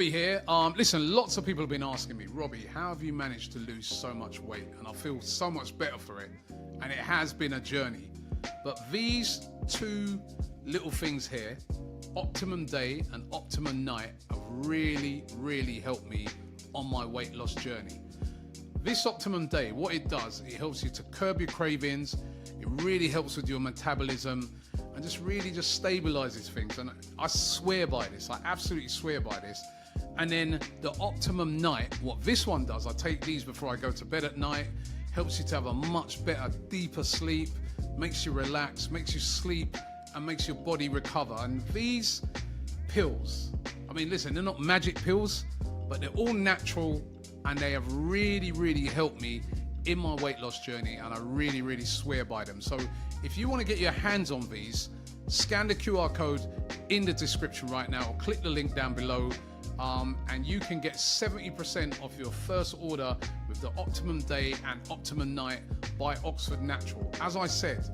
Robbie here. Listen, lots of people have been asking me, Robbie, how have you managed to lose so much weight? And I feel so much better for it. And it has been a journey. But these two little things here, Optimum Day and Optimum Night, have really, really helped me on my weight loss journey. This Optimum Day, what it does, it helps you to curb your cravings. It really helps with your metabolism and just stabilizes things. And I swear by this. I absolutely swear by this. And then the Optimum Night, what this one does, I take these before I go to bed at night, helps you to have a much better, deeper sleep, makes you relax, makes you sleep, and makes your body recover. And these pills, I mean, listen, they're not magic pills, but they're all natural, and they have really, really helped me in my weight loss journey, and I really, really swear by them. So if you want to get your hands on these, scan the QR code in the description right now, or click the link down below, and you can get 70% off your first order with the Optimum Day and Optimum Night by Oxford Natural. As I said,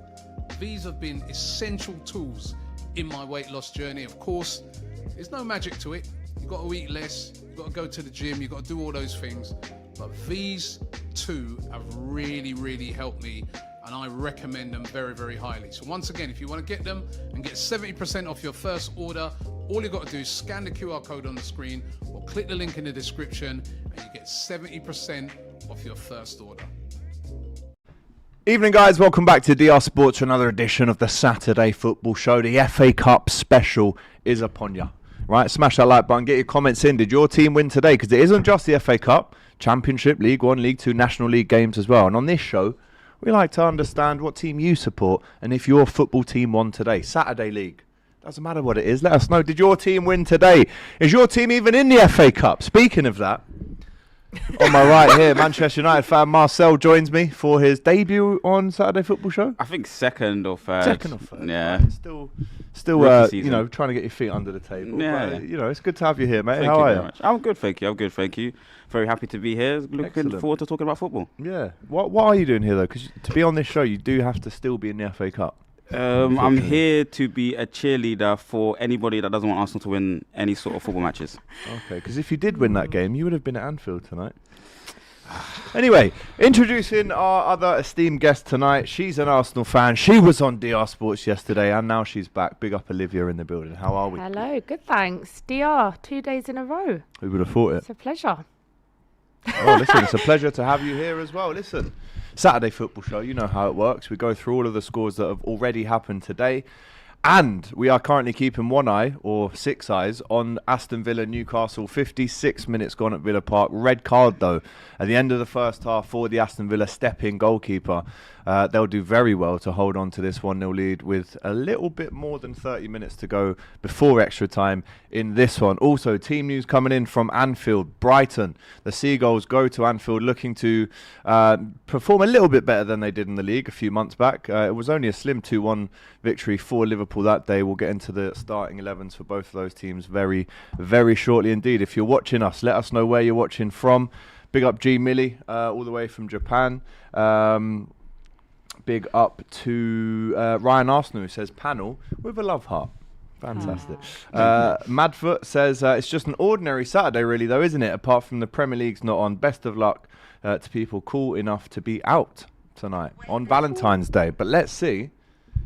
these have been essential tools in my weight loss journey. Of course, there's no magic to it. You've got to eat less, you've got to go to the gym, you've got to do all those things. But these two have really, really helped me, and I recommend them very, very highly. So once again, if you want to get them and get 70% off your first order, all you've got to do is scan the QR code on the screen or click the link in the description, and you get 70% off your first order. Evening, guys. Welcome back to DR Sports for another edition of the Saturday Football Show. The FA Cup special is upon you. Right, smash that like button, get your comments in. Did your team win today? Because it isn't just the FA Cup, Championship, League One, League Two, National League games as well. And on this show, we like to understand what team you support and if your football team won today. Saturday League. Doesn't matter what it is. Let us know. Did your team win today? Is your team even in the FA Cup? Speaking of that, on my right here, Manchester United fan Marcel joins me for his debut on Saturday Football Show. I think second or third. Second or third. Yeah. Right. Still, trying to get your feet under the table. Yeah. But, it's good to have you here, mate. Thank How you are very you? much. I'm good, thank you. Very happy to be here. Looking Excellent. forward to talking about football. Yeah. What are you doing here, though? Because to be on this show, you do have to still be in the FA Cup. I'm here to be a cheerleader for anybody that doesn't want Arsenal to win any sort of football matches. Okay, because if you did win that game, you would have been at Anfield tonight. Anyway, introducing our other esteemed guest tonight. She's an Arsenal fan. She was on DR Sports yesterday, and now she's back. Big up Olivia in the building. How are we? Hello, good thanks. DR, 2 days in a row. Who would have thought it? It's a pleasure. Oh, listen, it's a pleasure to have you here as well. Listen, Saturday Football Show, you know how it works. We go through all of the scores that have already happened today. And we are currently keeping one eye, or six eyes, on Aston Villa, Newcastle. 56 minutes gone at Villa Park. Red card, though, at the end of the first half for the Aston Villa step-in goalkeeper. They'll do very well to hold on to this 1-0 lead with a little bit more than 30 minutes to go before extra time in this one. Also, team news coming in from Anfield. Brighton, the Seagulls go to Anfield looking to perform a little bit better than they did in the league a few months back. It was only a slim 2-1 victory for Liverpool that day. We'll get into the starting 11s for both of those teams very, very shortly indeed. If you're watching us, let us know where you're watching from. Big up G Millie, all the way from Japan. Big up to Ryan Arsenal, who says panel with a love heart. Fantastic. Madfoot says it's just an ordinary Saturday really though, isn't it? Apart from the Premier League's not on. Best of luck to people cool enough to be out tonight on Valentine's Day. But let's see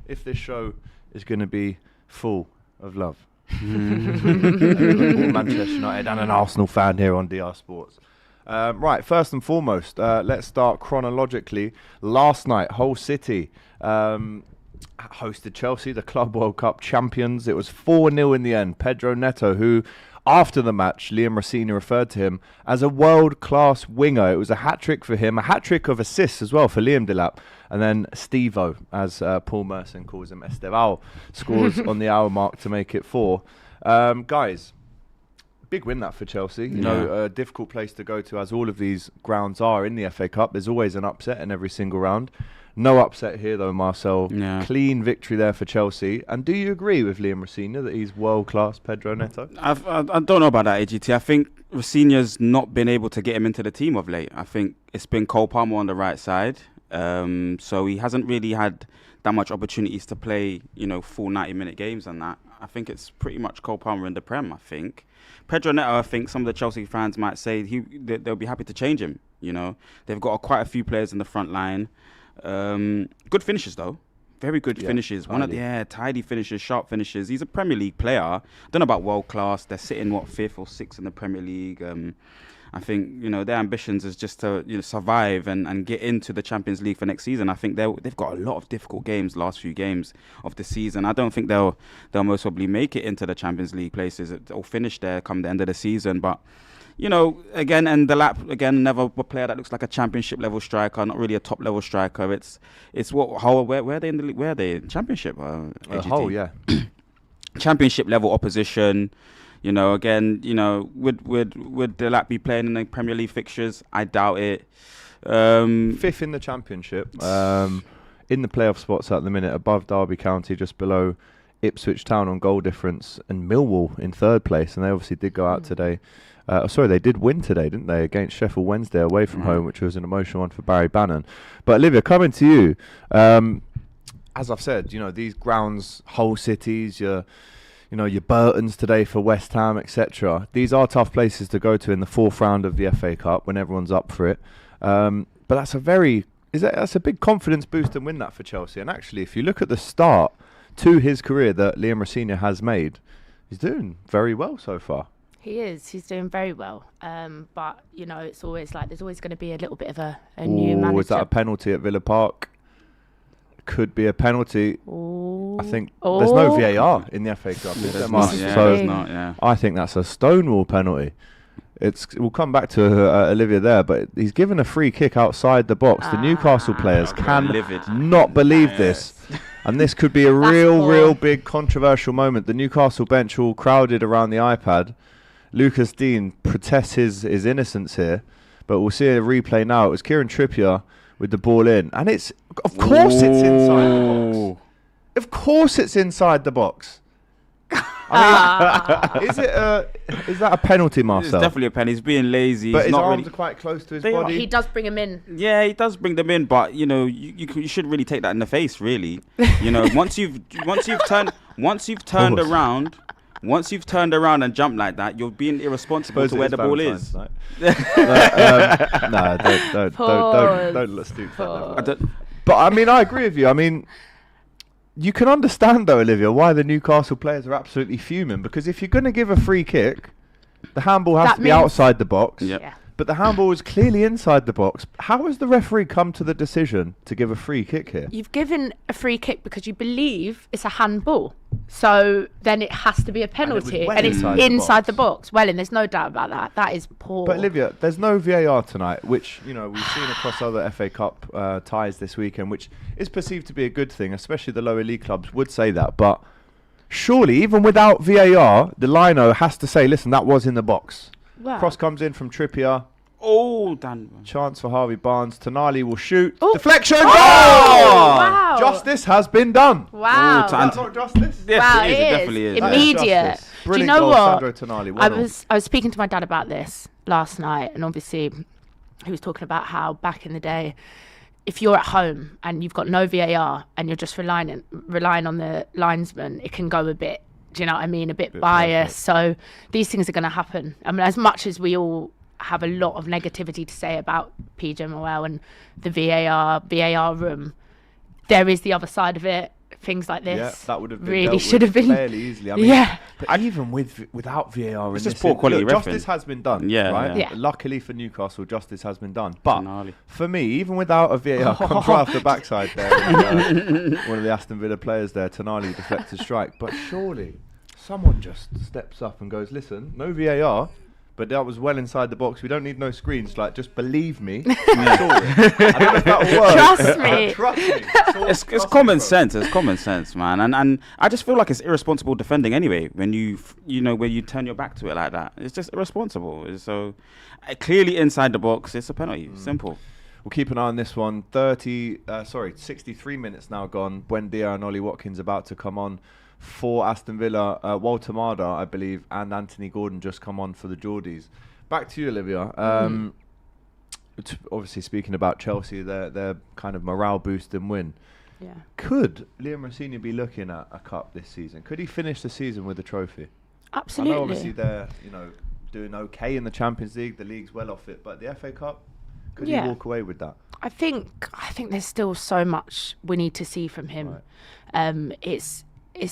if this show is going to be full of love. Manchester United and an Arsenal fan here on DR Sports. Right, first and foremost, let's start chronologically. Last night, Hull City hosted Chelsea, the Club World Cup champions. It was 4-0 in the end. Pedro Neto, who after the match, Liam Rossini referred to him as a world-class winger. It was a hat-trick for him, a hat-trick of assists as well for Liam Delap. And then Steve-O, as Paul Merson calls him, Estevao, scores on the hour mark to make it 4. Guys, big win that for Chelsea. You know, a difficult place to go to, as all of these grounds are in the FA Cup. There's always an upset in every single round. No upset here, though, Marcel. Yeah. Clean victory there for Chelsea. And do you agree with Liam Rossini that he's world-class Pedro Neto? I don't know about that, AGT. I think Rossini's not been able to get him into the team of late. I think it's been Cole Palmer on the right side. So he hasn't really had that much opportunities to play, full 90-minute games and that. I think it's pretty much Cole Palmer in the Prem, I think. Pedro Neto, I think some of the Chelsea fans might say they'll be happy to change him, you know. They've got quite a few players in the front line. Good finishes, though. Very good finishes. Tidy finishes, sharp finishes. He's a Premier League player. I don't know about world class. They're sitting, 5th or 6th in the Premier League. I think, their ambitions is just to survive and get into the Champions League for next season. I think they've got a lot of difficult games, last few games of the season. I don't think they'll most probably make it into the Champions League places or finish there come the end of the season. But, again, and the lap, another player that looks like a championship level striker, not really a top level striker. Where are they in the league? Where are they in Championship? Hull, yeah. Championship level opposition. Would the lap be playing in the Premier League fixtures? I doubt it. 5th in the Championship, in the playoff spots at the minute, above Derby County, just below Ipswich Town on goal difference, and Millwall in 3rd place. And they obviously did go out today. They did win today, didn't they, against Sheffield Wednesday away from home, which was an emotional one for Barry Bannon. But Olivia, coming to you, as I've said, these grounds, Hull cities, your Burtons today for West Ham, etc. These are tough places to go to in the 4th round of the FA Cup when everyone's up for it. But that's a big confidence boost and win that for Chelsea. And actually, if you look at the start to his career that Liam Rosenior has made, he's doing very well so far. He is. He's doing very well. But, it's always like there's always going to be a little bit of a new manager. Was that a penalty at Villa Park? Could be a penalty. Ooh. I think there's no VAR in the FA Cup. There's not. I think that's a Stonewall penalty. We'll come back to Olivia there, but he's given a free kick outside the box. The Newcastle players not believe this. And this could be a real big controversial moment. The Newcastle bench all crowded around the iPad. Lucas Dean protests his innocence here, but we'll see a replay now. It was Kieran Trippier with the ball in, and it's inside the box. Of course it's inside the box. I mean, is that a penalty, Marcel? It's definitely a penalty. He's being lazy. But his arms are quite close to his body. He does bring him in. Yeah, he does bring them in, but you should really take that in the face, really. Once you've turned around. Once you've turned around and jumped like that, you're being irresponsible to where the ball is. No, don't stoop to that level. But I mean, I agree with you. I mean, you can understand though, Olivia, why the Newcastle players are absolutely fuming, because if you're going to give a free kick, the handball has to be outside the box. Yep. Yeah. But the handball is clearly inside the box. How has the referee come to the decision to give a free kick here? You've given a free kick because you believe it's a handball. So then it has to be a penalty. And it's inside the box. Well, and there's no doubt about that. That is poor. But Olivia, there's no VAR tonight, which, we've seen across other FA Cup ties this weekend, which is perceived to be a good thing, especially the lower league clubs would say that. But surely, even without VAR, the lino has to say, listen, that was in the box. Wow. Cross comes in from Trippier. Oh, damn. Chance for Harvey Barnes. Tonali will shoot. Ooh. Deflection. Oh! Wow. Justice has been done. Wow. That's not justice. Yes, wow, it definitely is. Immediate. Brilliant. Do you know goal, what? Sandro Tonali. I was speaking to my dad about this last night, and obviously he was talking about how back in the day, if you're at home and you've got no VAR and you're just relying on the linesman, it can go a bit, do you know what I mean, a bit biased. So these things are going to happen. I mean, as much as we all have a lot of negativity to say about PGMOL and the VAR room, there is the other side of it. Things like this, yeah, that would have been really should have been fairly easily. I mean, yeah. But even without VAR, it's just poor quality refereeing. Justice has been done. Yeah, right. Yeah. Luckily for Newcastle, justice has been done. But for me, even without a VAR, comes right off the backside there. One of the Aston Villa players there, Tonali, deflected strike. But surely someone just steps up and goes, "Listen, no VAR." But that was well inside the box. We don't need no screens. Like, just believe me. I don't know if that will work. Trust me. Trust me. It's common sense. It's common sense, man. And I just feel like it's irresponsible defending anyway. When when you turn your back to it like that, it's just irresponsible. So clearly inside the box, it's a penalty. Simple. We'll keep an eye on this one. 63 minutes now gone. Buendia and Ollie Watkins about to come on for Aston Villa. Woltemade, I believe, and Anthony Gordon just come on for the Geordies. Back to you, Olivia. Obviously, speaking about Chelsea, their kind of morale boost and win. Yeah. Could Liam Rossini be looking at a cup this season? Could he finish the season with a trophy? Absolutely. I know obviously they're, doing okay in the Champions League. The league's well off it, but the FA Cup, could he walk away with that? I think there's still so much we need to see from him. Right. It's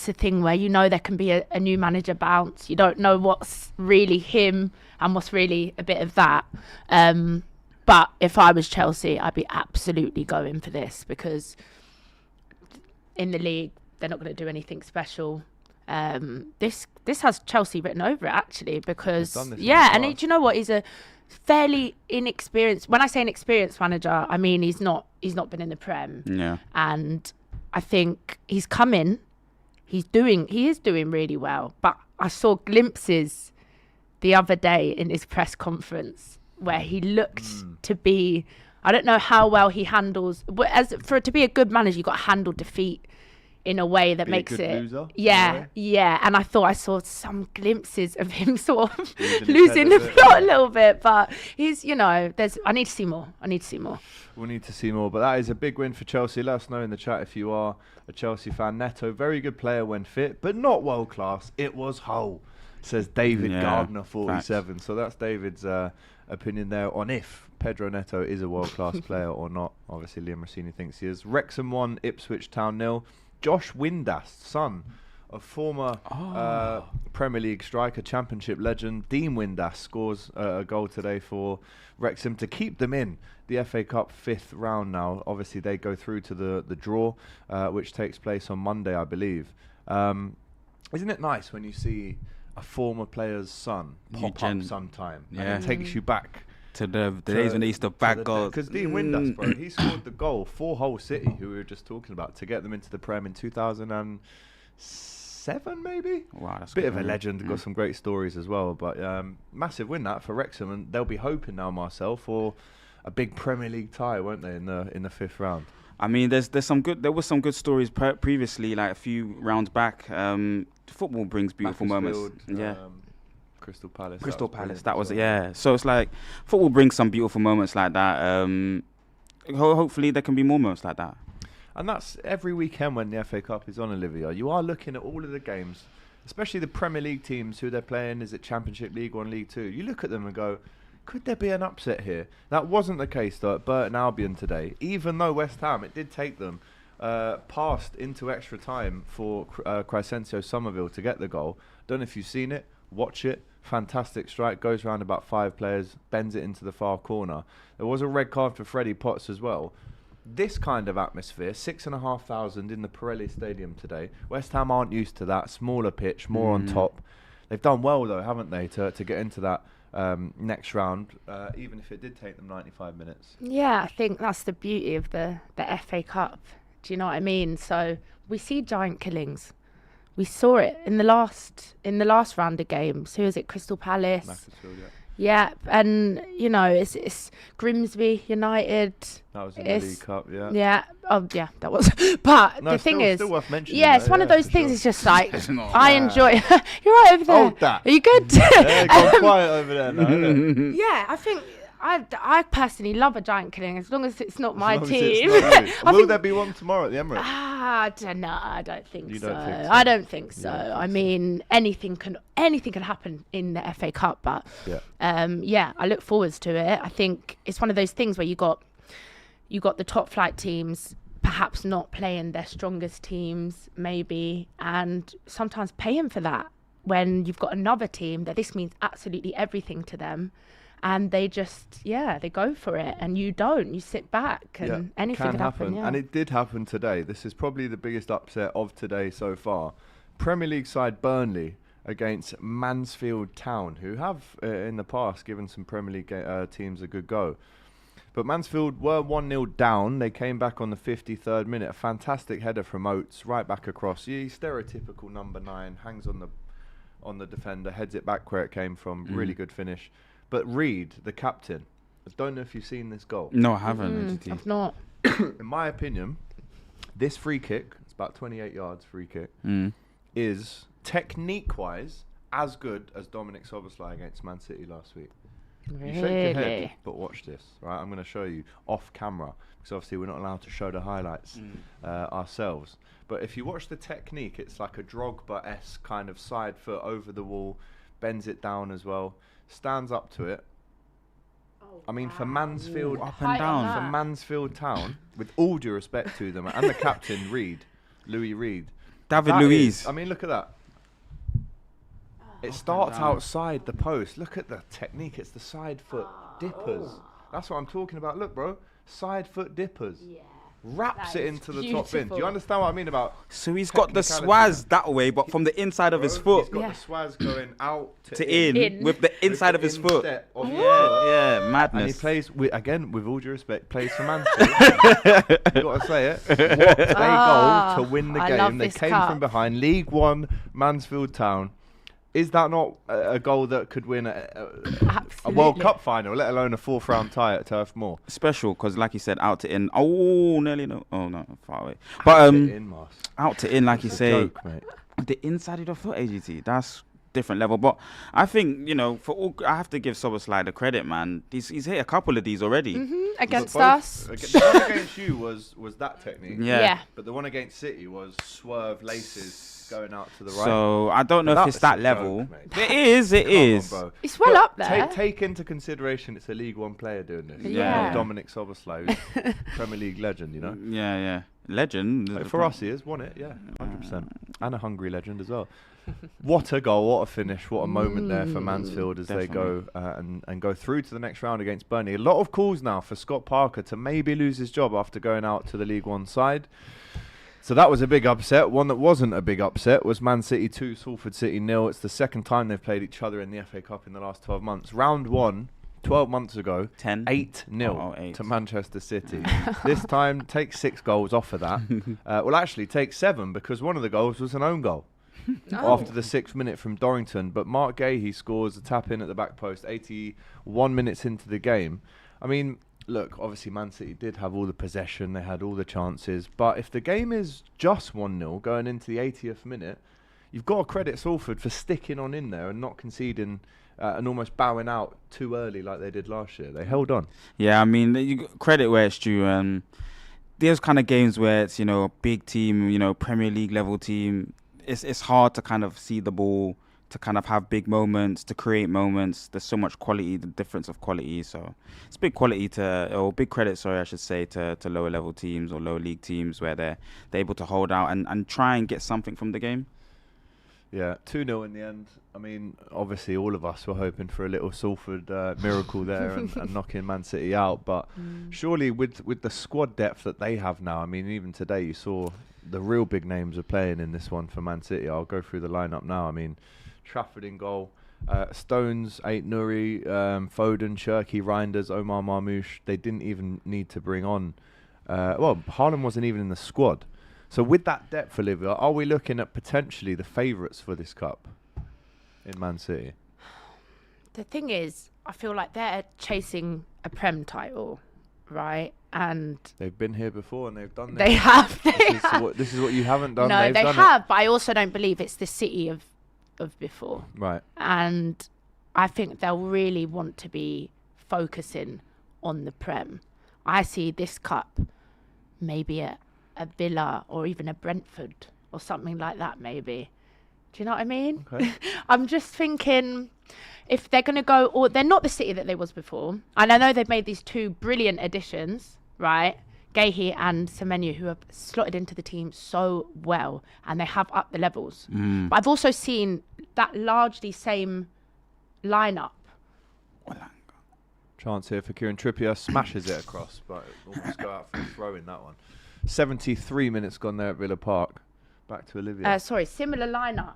a thing where there can be a new manager bounce. You don't know what's really him and what's really a bit of that. But if I was Chelsea, I'd be absolutely going for this, because in the league they're not going to do anything special. This has Chelsea written over it, actually, because and do you know what? He's a fairly inexperienced. When I say inexperienced manager, I mean he's not been in the Prem. Yeah. And I think he's come in. He is doing really well. But I saw glimpses the other day in his press conference where he looked to be. I don't know how well he handles. For it to be a good manager, you've got to handle defeat in a way that makes it loser, yeah. And I thought I saw some glimpses of him sort of losing the plot a little bit, but he's I need to see more. We need to see more, but that is a big win for Chelsea. Let us know in the chat if you are a Chelsea fan. Neto, very good player when fit, but not world class. It was Hull, says David Gardner 47. Facts. So that's David's opinion there on if Pedro Neto is a world class player or not. Obviously Liam Rossini thinks he is. Wrexham 1, Ipswich Town 0. Josh Windast, son of former Premier League striker, Championship legend Dean Windast, scores a goal today for Wrexham to keep them in the FA Cup 5th round now. Obviously, they go through to the draw, which takes place on Monday, I believe. Isn't it nice when you see a former player's son pop up sometime? Yeah. And it takes you back to the days when they used to back goals. Because Dean Windast, bro, he scored the goal for Hull City, who we were just talking about, to get them into the Prem in 2007, maybe? Wow, that's bit of a legend. Got some great stories as well. But massive win that for Wrexham, and they'll be hoping now, Marcel, for a big Premier League tie, won't they, in the 5th round? I mean, there was some good stories previously, like a few rounds back. Football brings beautiful moments. Crystal Palace. That was it. So it's like football brings some beautiful moments like that. Hopefully there can be more moments like that. And that's every weekend when the FA Cup is on, Olivia. You are looking at all of the games, especially the Premier League teams who they're playing. Is it Championship, League 1, League 2? You look at them and go, could there be an upset here? That wasn't the case though at Burton Albion today. Even though West Ham, it did take them past into extra time for Crescencio Somerville to get the goal. Don't know if you've seen it. Watch it. Fantastic strike, goes around about 5 players, bends it into the far corner. There was a red card for Freddie Potts as well. This kind of atmosphere, 6,500 in the Pirelli Stadium today. West Ham aren't used to that. Smaller pitch, more on top. They've done well though, haven't they, to get into that next round, even if it did take them 95 minutes. Yeah, I think that's the beauty of the FA Cup. Do you know what I mean? So we see giant killings. We saw it in the last round of games. Who is it? Crystal Palace. Macclesfield, yeah, and it's Grimsby United. That was in the League Cup, yeah. Yeah, that was. But the thing is, still worth mentioning. Yeah, it's one of those things. Sure. It's just like I enjoy. You're right over there. Hold that. Are you good? Yeah, gone quiet over there now, isn't it? Yeah, I think. I personally love a giant killing as long as it's not my team. Will there be one tomorrow at the Emirates? I don't know. I don't think so. I don't think so. I mean, anything can happen in the FA Cup, but I look forwards to it. I think it's one of those things where you got the top flight teams perhaps not playing their strongest teams, maybe, and sometimes paying for that when you've got another team that this means absolutely everything to them. And they just, they go for it, and you don't. You sit back, and anything can happen. And it did happen today. This is probably the biggest upset of today so far. Premier League side Burnley against Mansfield Town, who have in the past given some Premier League teams a good go. But Mansfield were 1-0 down. They came back on the 53rd minute. A fantastic header from Oates, right back across. Stereotypical number 9, hangs on the defender, heads it back where it came from. Really good finish. But Reed, the captain, I don't know if you've seen this goal. No, I haven't. I've not. In my opinion, this free kick, it's about 28 yards free kick, is technique-wise as good as Dominic Szoboszlai against Man City last week. You shake your head, Really? but watch this, right? I'm going to show you off camera, because obviously we're not allowed to show the highlights ourselves. But if you watch the technique, it's like a Drogba-esque kind of side foot over the wall, bends it down as well, stands up to it. I mean, for Mansfield, Up and down. for Mansfield Town, with all due respect to them, and the captain, Louis Reed. David that Luiz. is- I mean, look at that. It starts outside the post. Look at the technique. It's the side foot dippers. That's what I'm talking about. Look, bro. Side foot dippers. Yeah. Wraps That it is into the top bin. Do you beautiful. understand what I mean about So he's got the technicality? swaz that way, but from the inside of his Bro, foot He's got Yeah. the swaz going out to in, with the with inside the of his foot. instep of his foot. Yeah, And he madness. plays, again, with all due respect, plays for Mansfield. You got to say it. What a goal to win the I love game. They this came cup. from behind. League One, Mansfield Town. Is that not a goal that could win a World Absolutely. Cup final, let alone a fourth round tie at Turf Moor? Special, because like you said, out to in. Oh, nearly no. Oh no, far away. But In, Mars. out to in, like you It's a say, joke, mate. the inside of the foot, AGT. That's different level. But I think for all, I have to give Soboslai the credit, man. He's hit a couple of these already. Against But us. The one against you was that technique. Yeah. But the one against City was swerve laces going out to the right. So I don't know But if that's it's that a level. joke, mate. It is. It Come on, is. bro. It's well But up there. Take into consideration it's a League One player doing this. Yeah. Not Dominic Soboslai, who's Premier League legend, you know. Yeah. Legend. For us, he has won it, yeah, 100%. And a hungry legend as well. What a goal, what a finish, what a moment there for Mansfield as they go and go through to the next round against Burnley. A lot of calls now for Scott Parker to maybe lose his job after going out to the League One side. So that was a big upset. One that wasn't a big upset was Man City 2, Salford City 0. It's the second time they've played each other in the FA Cup in the last 12 months. Round 1, 12 months ago, 10. 8-0 8. to Manchester City. This time, take 6 goals off of that. Well, actually, take 7 because one of the goals was an own goal. After the 6th minute from Dorrington. But Mark Gahey scores a tap in at the back post 81 minutes into the game. I mean, look, obviously Man City did have all the possession, they had all the chances, but if the game is just 1-0 going into the 80th minute, you've got to credit Salford for sticking on in there and not conceding and almost bowing out too early like they did last year. They held on. Yeah, I mean, you got credit where it's due. There's kind of games where it's a big team, Premier League level team. It's hard to kind of see the ball, to kind of have big moments, to create moments. There's so much quality, the difference of quality. So it's big credit, I should say, to lower level teams or lower league teams where they're able to hold out and try and get something from the game. Yeah, 2-0 in the end. I mean, obviously all of us were hoping for a little Salford miracle there and knocking Man City out. But surely with the squad depth that they have now, I mean, even today you saw the real big names are playing in this one for Man City. I'll go through the lineup now. I mean, Trafford in goal, Stones, Nuri, Foden, Cherki, Reinders, Omar Marmoush. They didn't even need to bring on. Haaland wasn't even in the squad. So with that depth, Olivia, are we looking at potentially the favourites for this cup in Man City? The thing is, I feel like they're chasing a Prem title, right? And They've been here before and they've done they this. have. This is what you haven't done. No, They've they done have, but I also don't believe it's the City of before. It. Right. And I think they'll really want to be focusing on the Prem. I see this cup maybe a Villa or even a Brentford or something like that, maybe. Do you know what I mean? Okay. I'm just thinking if they're going to go, or they're not the City that they was before. And I know they've made these 2 brilliant additions, right? Gahey and Semenyo, who have slotted into the team so well, and they have upped the levels. But I've also seen that largely same lineup. Chance here for Kieran Trippier. Smashes it across, but it almost go out for a throw in that one. 73 minutes gone there at Villa Park. Back to Olivia. Similar lineup.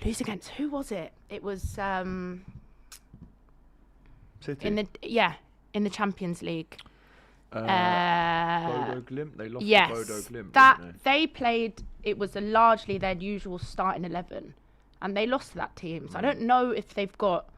Lose against, who was it? It was City. in the Champions League. Bodo Glimt. They lost Yes, to Bodo Glimt. that didn't they played. It was largely their usual starting 11, and they lost to that team. So I don't know if they've got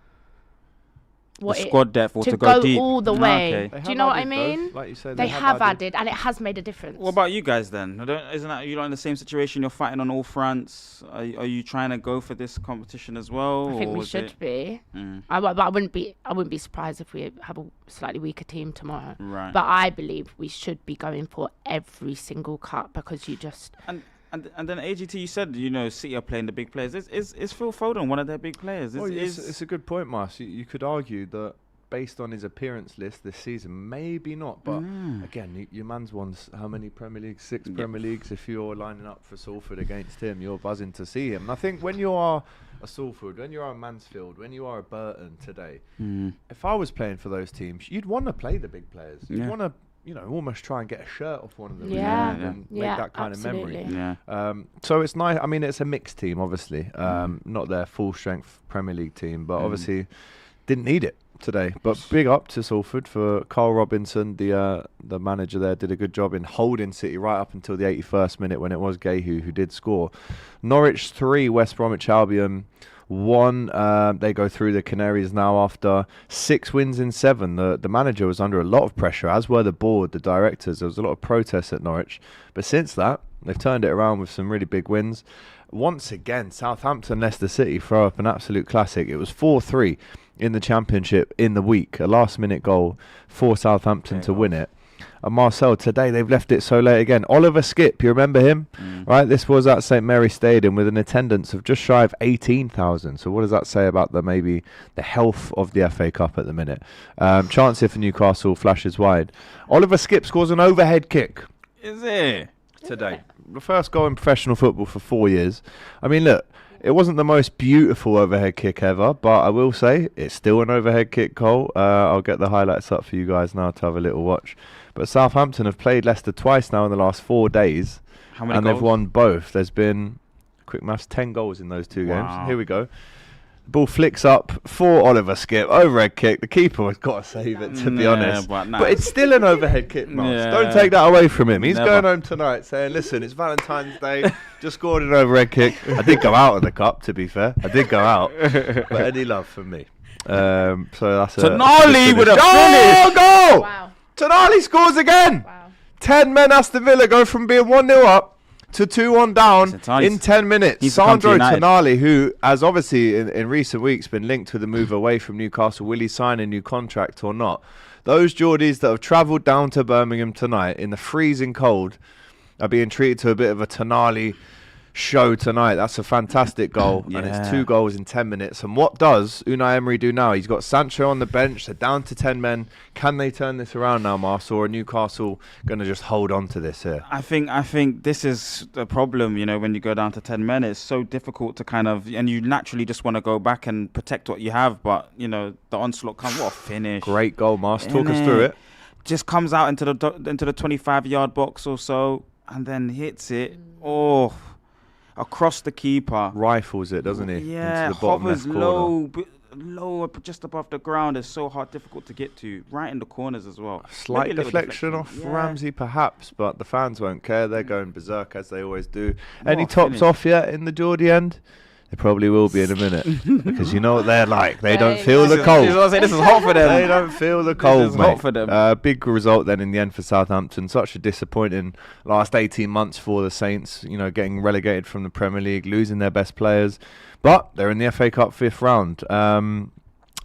what the squad depth or to go deep all the way. Okay. Do you know what I mean? Like you said, they have added, and it has made a difference. What about you guys then? Isn't that you lot in the same situation? You're fighting on all fronts. Are you trying to go for this competition as well? I think we should be. But I wouldn't be surprised if we have a slightly weaker team tomorrow. Right. But I believe we should be going for every single cup because you just. And then AGT, you said City are playing the big players. Is Phil Foden one of their big players? It's a good point, Mars. You could argue that based on his appearance list this season, maybe not. But again, your man's won how many Premier Leagues? 6 Premier Leagues. If you're lining up for Salford against him, you're buzzing to see him. And I think when you are a Salford, when you are a Mansfield, when you are a Burton today, if I was playing for those teams, you'd want to play the big players. You'd want to almost try and get a shirt off one of them and make that kind of memory. Yeah. So it's nice. I mean, it's a mixed team, obviously. Not their full strength Premier League team, but obviously didn't need it today. But big up to Salford for Carl Robinson, the manager there, did a good job in holding City right up until the 81st minute when it was Gehu who did score. Norwich 3, West Bromwich Albion 1. They go through the Canaries now after 6 wins in 7. The manager was under a lot of pressure, as were the board, the directors. There was a lot of protests at Norwich. But since that, they've turned it around with some really big wins. Once again, Southampton, Leicester City throw up an absolute classic. It was 4-3 in the Championship in the week. A last-minute goal for Southampton to win it. And Marcel, today they've left it so late again. Oliver Skipp, you remember him? Right, this was at St Mary's Stadium with an attendance of just shy of 18,000. So what does that say about the health of the FA Cup at the minute? Chance here for Newcastle, flashes wide. Oliver Skipp scores an overhead kick. Is it? Today. The first goal in professional football for 4 years. I mean, look, it wasn't the most beautiful overhead kick ever, but I will say it's still an overhead kick goal. I'll get the highlights up for you guys now to have a little watch. But Southampton have played Leicester twice now in the last 4 days. How many and goals? They've won both. There's been, quick maths, 10 goals in those 2 games. Here we go. The ball flicks up for Oliver Skipp. Overhead kick. The keeper has got to save it, to be honest. But it's still an overhead kick, Miles. Yeah. Don't take that away from him. He's going home tonight saying, listen, it's Valentine's Day. Just scored an overhead kick. I did go out of the cup, to be fair. I did go out. But any love from me. So that's Tonali with a finish. Oh, goal! Wow. Tonali scores again. Wow. 10 men Aston Villa go from being 1-0 up to 2-1 down in 10 minutes. Sandro Tonali, who has obviously in recent weeks been linked with a move away from Newcastle, will he sign a new contract or not? Those Geordies that have travelled down to Birmingham tonight in the freezing cold are being treated to a bit of a Tonali show tonight. That's a fantastic goal, and it's 2 goals in 10 minutes. And what does Unai Emery do now? He's got Sancho on the bench. They're down to 10 men. Can they turn this around now, Marcel, or are Newcastle going to just hold on to this here? I think this is the problem, when you go down to 10 men. It's so difficult to and you naturally just want to go back and protect what you have, but, the onslaught comes. What a finish. Great goal, Marcel. Talk us through it. Just comes out into the 25-yard box or so, and then hits it. Across the keeper. Rifles it, doesn't he? Yeah, into the bottom hovers left corner. low, just above the ground. It's so difficult to get to. Right in the corners as well. Slight deflection off Ramsey, perhaps, but the fans won't care. They're going berserk as they always do. Any tops off yet in the Geordie end? They probably will be in a minute because you know what they're like. They don't feel the cold. This is hot for them. They don't feel the cold, this is hot for them. Big result then in the end for Southampton. Such a disappointing last 18 months for the Saints. Getting relegated from the Premier League, losing their best players, but they're in the FA Cup 5th round.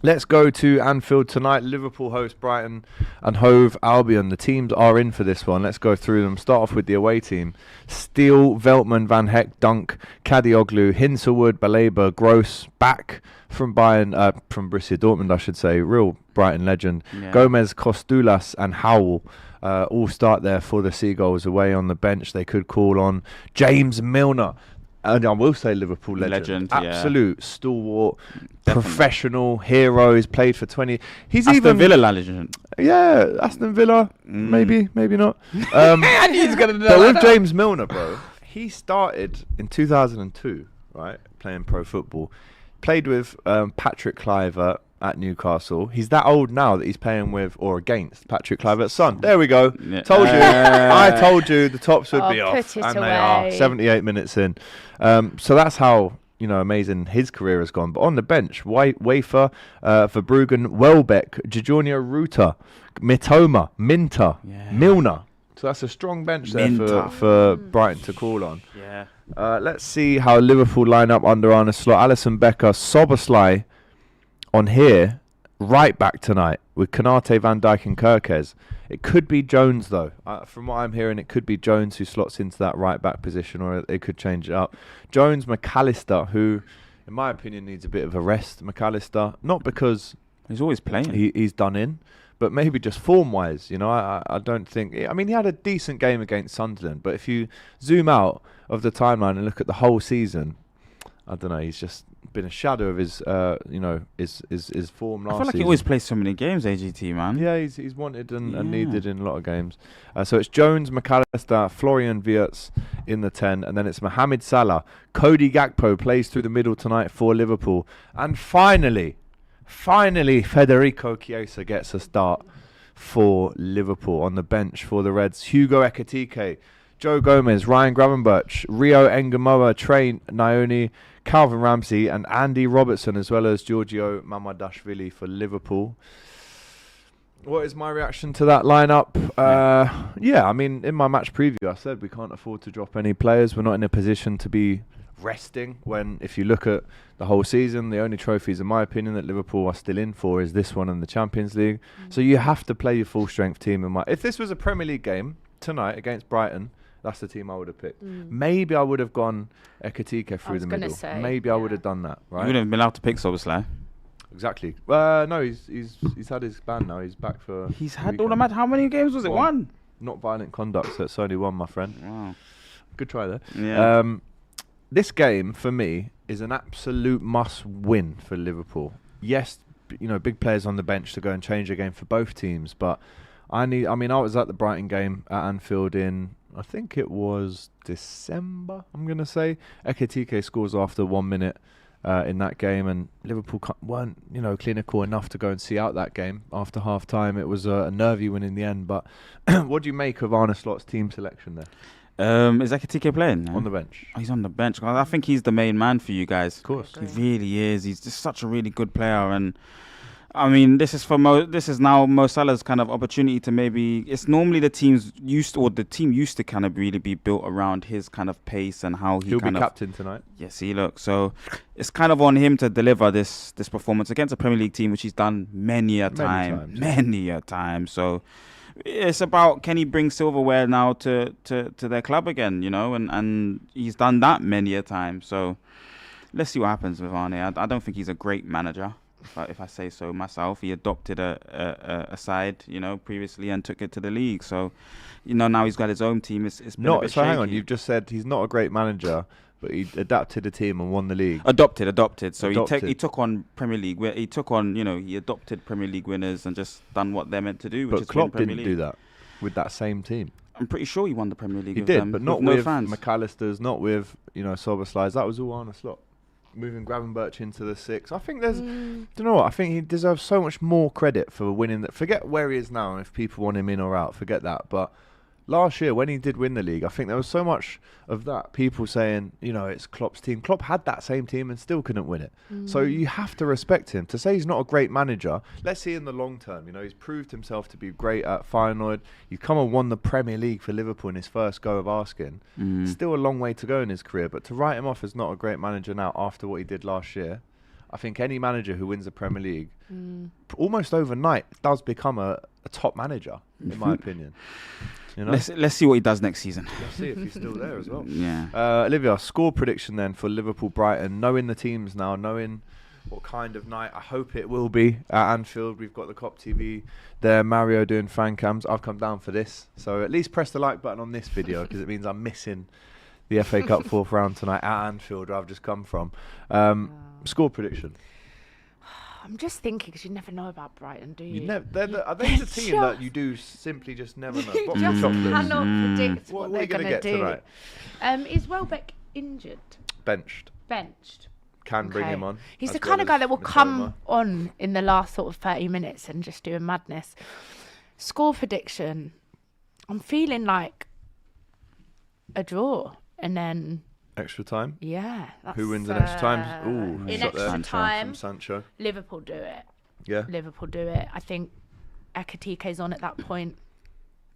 Let's go to Anfield tonight. Liverpool host Brighton and Hove Albion. The teams are in for this one. Let's go through them. Start off with the away team. Steele, Veltman, Van Heck, Dunk, Kadioglu, Hinselwood, Baleba, Gross, back from Bayern, from Borussia Dortmund, I should say. Real Brighton legend. Yeah. Gomez, Costulas and Howell all start there for the Seagulls. Away on the bench, they could call on James Milner. And I will say Liverpool legend. Absolute stalwart, professional hero. He's played for 20. He's Aston Villa legend. Yeah, Aston Villa. Maybe not. I knew he was going to do But with James Milner, bro, he started in 2002, right, playing pro football. Played with Patrick Kluivert at Newcastle. He's that old now that he's playing with or against Patrick Kluivert's son. There we go. Yeah. Told you. I told you the tops would be off. And they are 78 minutes in. So that's how amazing his career has gone. But on the bench, Wafer, Verbruggen, Welbeck, Jorginho Ruta, Mitoma, Minter, Milner. So that's a strong bench there for Brighton to call on. Yeah. Let's see how Liverpool line up under Arne Slot. Alisson Becker, Soboslai on here, right back tonight with Konate, Van Dijk and Kirkes. It could be Jones though. From what I'm hearing, it could be Jones who slots into that right back position, or they could change it up. Jones, McAllister, who in my opinion needs a bit of a rest. McAllister, not because he's always playing. He's done in, but maybe just form-wise. I don't think... I mean, he had a decent game against Sunderland, but if you zoom out of the timeline and look at the whole season, I don't know, he's just been a shadow of his, his form last season. I feel like he always plays so many games, AGT, man. Yeah, he's wanted and needed in a lot of games. So it's Jones, McAllister, Florian Wirtz in the 10, and then it's Mohamed Salah. Cody Gakpo plays through the middle tonight for Liverpool. And finally, Federico Chiesa gets a start for Liverpool on the bench for the Reds. Hugo Ekitike, Joe Gomez, Ryan Gravenberch, Rio Engamoa, Trey Nyoni, Calvin Ramsey and Andy Robertson, as well as Giorgio Mamadashvili for Liverpool. What is my reaction to that lineup? I mean, in my match preview, I said we can't afford to drop any players. We're not in a position to be resting when, if you look at the whole season, the only trophies, in my opinion, that Liverpool are still in for is this one and the Champions League. So you have to play your full strength team. If this was a Premier League game tonight against Brighton, that's the team I would have picked. Maybe I would have gone Ekitike through the middle. Maybe I would have done that. Right? You wouldn't have been allowed to pick Soboslai. Exactly. No, he's had his ban now. He's back for. He's had all the match. How many games was it? One. Not violent conduct, so it's only one, my friend. Wow. Good try there. Yeah. This game for me is an absolute must-win for Liverpool. Yes, big players on the bench to go and change the game for both teams, but I was at the Brighton game at Anfield in, I think it was December, I'm going to say. Ekitike scores after 1 minute in that game, and Liverpool weren't, clinical enough to go and see out that game after half-time. It was a nervy win in the end, but what do you make of Arne Slot's team selection there? Is Ekitike playing? On the bench. Oh, he's on the bench. I think he's the main man for you guys. Of course. He really is. He's just such a really good player, and I mean, this is now Mo Salah's kind of opportunity to maybe. It's normally the team used to kind of really be built around his kind of pace and how he'll be captain tonight. Yes, so it's kind of on him to deliver this performance against a Premier League team, which he's done many a time. So it's about, can he bring silverware now to their club again, and he's done that many a time. So let's see what happens with Arne. I don't think he's a great manager. If I say so myself, he adopted a side, previously and took it to the league. So, now he's got his own team. It's been a bit shaky. Hang on, you've just said he's not a great manager, but he adapted a team and won the league. Adopted. So he took on Premier League. He took on, he adopted Premier League winners and just done what they're meant to do. But Klopp didn't do that with that same team. I'm pretty sure he won the Premier League. He with did, them, but not with with fans. McAllister's, not with Soboslai's. That was all Arne Slot. Moving Gravenberch into the 6. I think there's, I think he deserves so much more credit for winning that. Forget where he is now, and if people want him in or out, forget that. But last year, when he did win the league, I think there was so much of that. People saying, it's Klopp's team. Klopp had that same team and still couldn't win it. So you have to respect him. To say he's not a great manager, let's see in the long term. He's proved himself to be great at Feyenoord. He's come and won the Premier League for Liverpool in his first go of asking. Still a long way to go in his career, but to write him off as not a great manager now after what he did last year, I think any manager who wins the Premier League almost overnight does become a top manager, in my opinion. Let's see what he does next season. Let's see if he's still there as well. Yeah. Olivia, score prediction then for Liverpool Brighton. Knowing the teams now, knowing what kind of night I hope it will be at Anfield. We've got the COP TV there, Mario doing fan cams. I've come down for this, so at least press the like button on this video because it means I'm missing the FA Cup 4th round tonight at Anfield, where I've just come from. Score prediction. I'm just thinking, because you never know about Brighton, do you? Are they the team that you do simply just never know? You just cannot predict what they're going to do. Tonight? Is Welbeck injured? Benched. Can bring him on. He's the kind of guy that will come on in the last sort of 30 minutes and just do a madness. Score prediction. I'm feeling like a draw, and then Extra time. Yeah. Who wins in extra time? Ooh, in shot there extra time, from Sancho. Liverpool do it. Yeah. Liverpool do it. I think Ekatike's on at that point,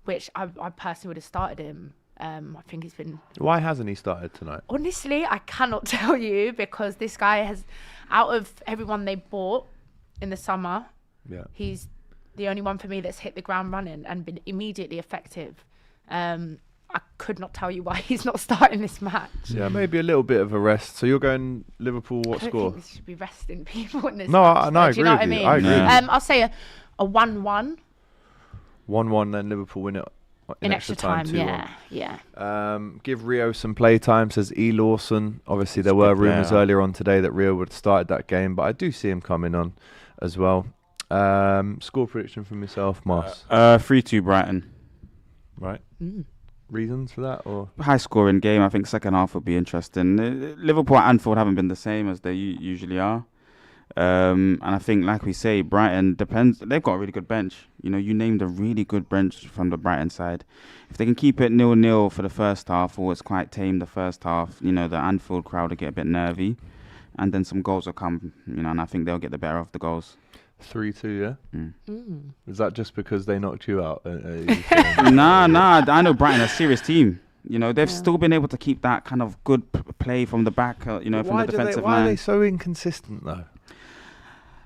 which I personally would have started him. I think he's been... Why hasn't he started tonight? Honestly, I cannot tell you, because this guy has, out of everyone they bought in the summer, he's the only one for me that's hit the ground running and been immediately effective. I could not tell you why he's not starting this match. Yeah, maybe a little bit of a rest. So you're going Liverpool, what I don't score? think we should be resting people in this No, match. I Do you agree know with what I you. mean? I agree. Yeah. I'll say a 1-1 1-1, then Liverpool win it in extra time. 2-1. Yeah. Give Rio some play time, says E. Lawson. Obviously, there That's a were good rumours player. earlier on today that Rio would have started that game, but I do see him coming on as well. Score prediction from yourself, Mars. 3-2 Brighton. Right. Mm. Reasons for that? Or High scoring game. I think second half will be interesting. Liverpool at Anfield haven't been the same as they usually are. And I think, like we say, Brighton depends. They've got a really good bench. You named a really good bench from the Brighton side. If they can keep it 0-0 for the first half, or it's quite tame the first half, the Anfield crowd will get a bit nervy, and then some goals will come. And I think they'll get the better of the goals. 3-2, yeah? Mm. Is that just because they knocked you out? Nah. I know Brighton are a serious team. They've still been able to keep that kind of good play from the back. From the defensive why line. are they so inconsistent though?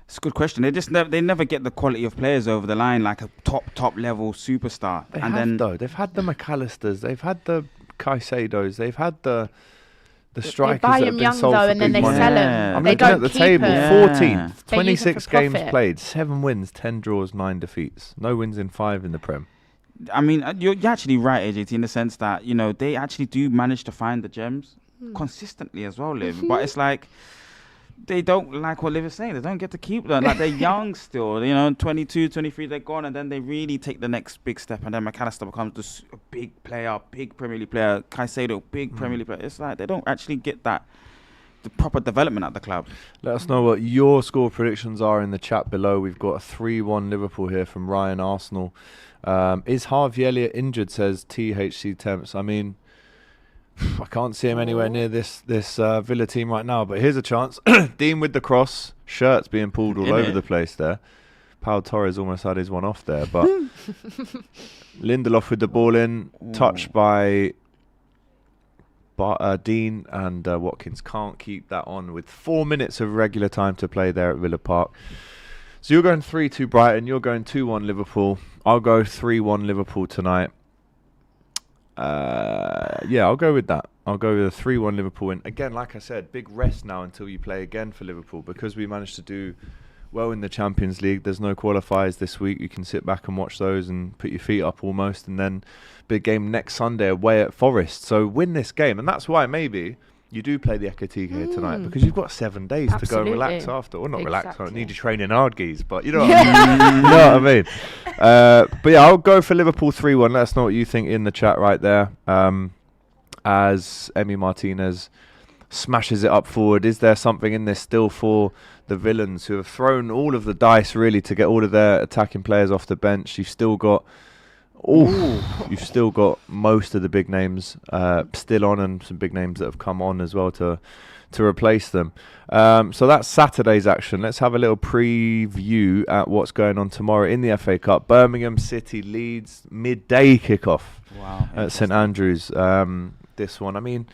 It's a good question. They never get the quality of players over the line like a top level superstar. They've had the McAllisters, they've had the Caicedos, they've had the strikers buy that him have been young sold though, for and then big they money. sell Yeah. him. I'm They looking at don't the keep table. him. Yeah. 14th, They use him 26 for games profit. played, 7 wins, 10 draws, 9 defeats. No wins in 5 in the Prem. I mean, you're actually right, AJT, in the sense that, they actually do manage to find the gems consistently as well, Liv. But it's like, they don't, like what Liv is saying, they don't get to keep them. Like, they're young still, 22, 23, they're gone, and then they really take the next big step, and then McAllister becomes this a big player, big Premier League player, Caicedo, big Premier League player. It's like, they don't actually get the proper development at the club. Let us know what your score predictions are in the chat below. We've got a 3-1 Liverpool here from Ryan Arsenal. Is Harvey Elliott injured, says THC Temps. I mean, I can't see him anywhere near this Villa team right now, but here's a chance. Dean with the cross, shirts being pulled all over the place there. Pau Torres almost had his one off there, but Lindelof with the ball in, touched by Dean, and Watkins can't keep that on with 4 minutes of regular time to play there at Villa Park. So you're going 3-2 Brighton, you're going 2-1 Liverpool. I'll go 3-1 Liverpool tonight. I'll go with that. I'll go with a 3-1 Liverpool win. Again, like I said, big rest now until you play again for Liverpool, because we managed to do well in the Champions League. There's no qualifiers this week. You can sit back and watch those and put your feet up almost, and then big game next Sunday away at Forest. So win this game, and that's why maybe you do play the Ekatike here tonight, because you've got 7 days to go and relax after. Or not relax, I don't need you training hard, geez, but you know what I mean. You know what I mean. But yeah, I'll go for Liverpool 3-1. Let us know what you think in the chat right there. As Emi Martinez smashes it up forward, is there something in this still for the villains, who have thrown all of the dice really to get all of their attacking players off the bench? You've still got most of the big names still on, and some big names that have come on as well to replace them. So that's Saturday's action. Let's have a little preview at what's going on tomorrow in the FA Cup. Birmingham City Leeds midday kickoff at St Andrews. This one, I mean,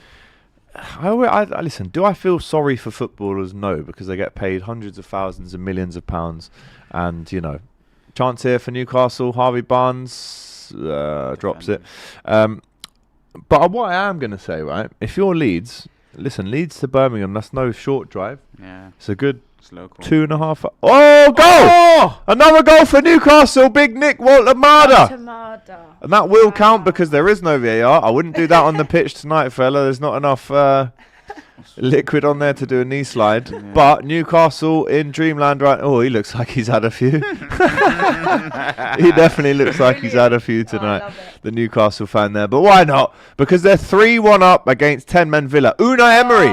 I listen. Do I feel sorry for footballers? No, because they get paid hundreds of thousands and millions of pounds, and chance here for Newcastle. Harvey Barnes drops it. But what I am going to say, right, if you're Leeds, listen, Leeds to Birmingham, that's no short drive. Yeah. It's a good It's local. 2.5. Oh, goal! Oh! Another goal for Newcastle. Big Nick Woltemade. And that will count because there is no VAR. I wouldn't do that on the pitch tonight, fella. There's not enough liquid on there to do a knee slide. Yeah. But Newcastle in dreamland, right? Oh, he looks like he's had a few. He definitely looks like he's had a few tonight. The Newcastle fan there. But why not? Because they're 3-1 up against 10-men Villa. Unai Emery.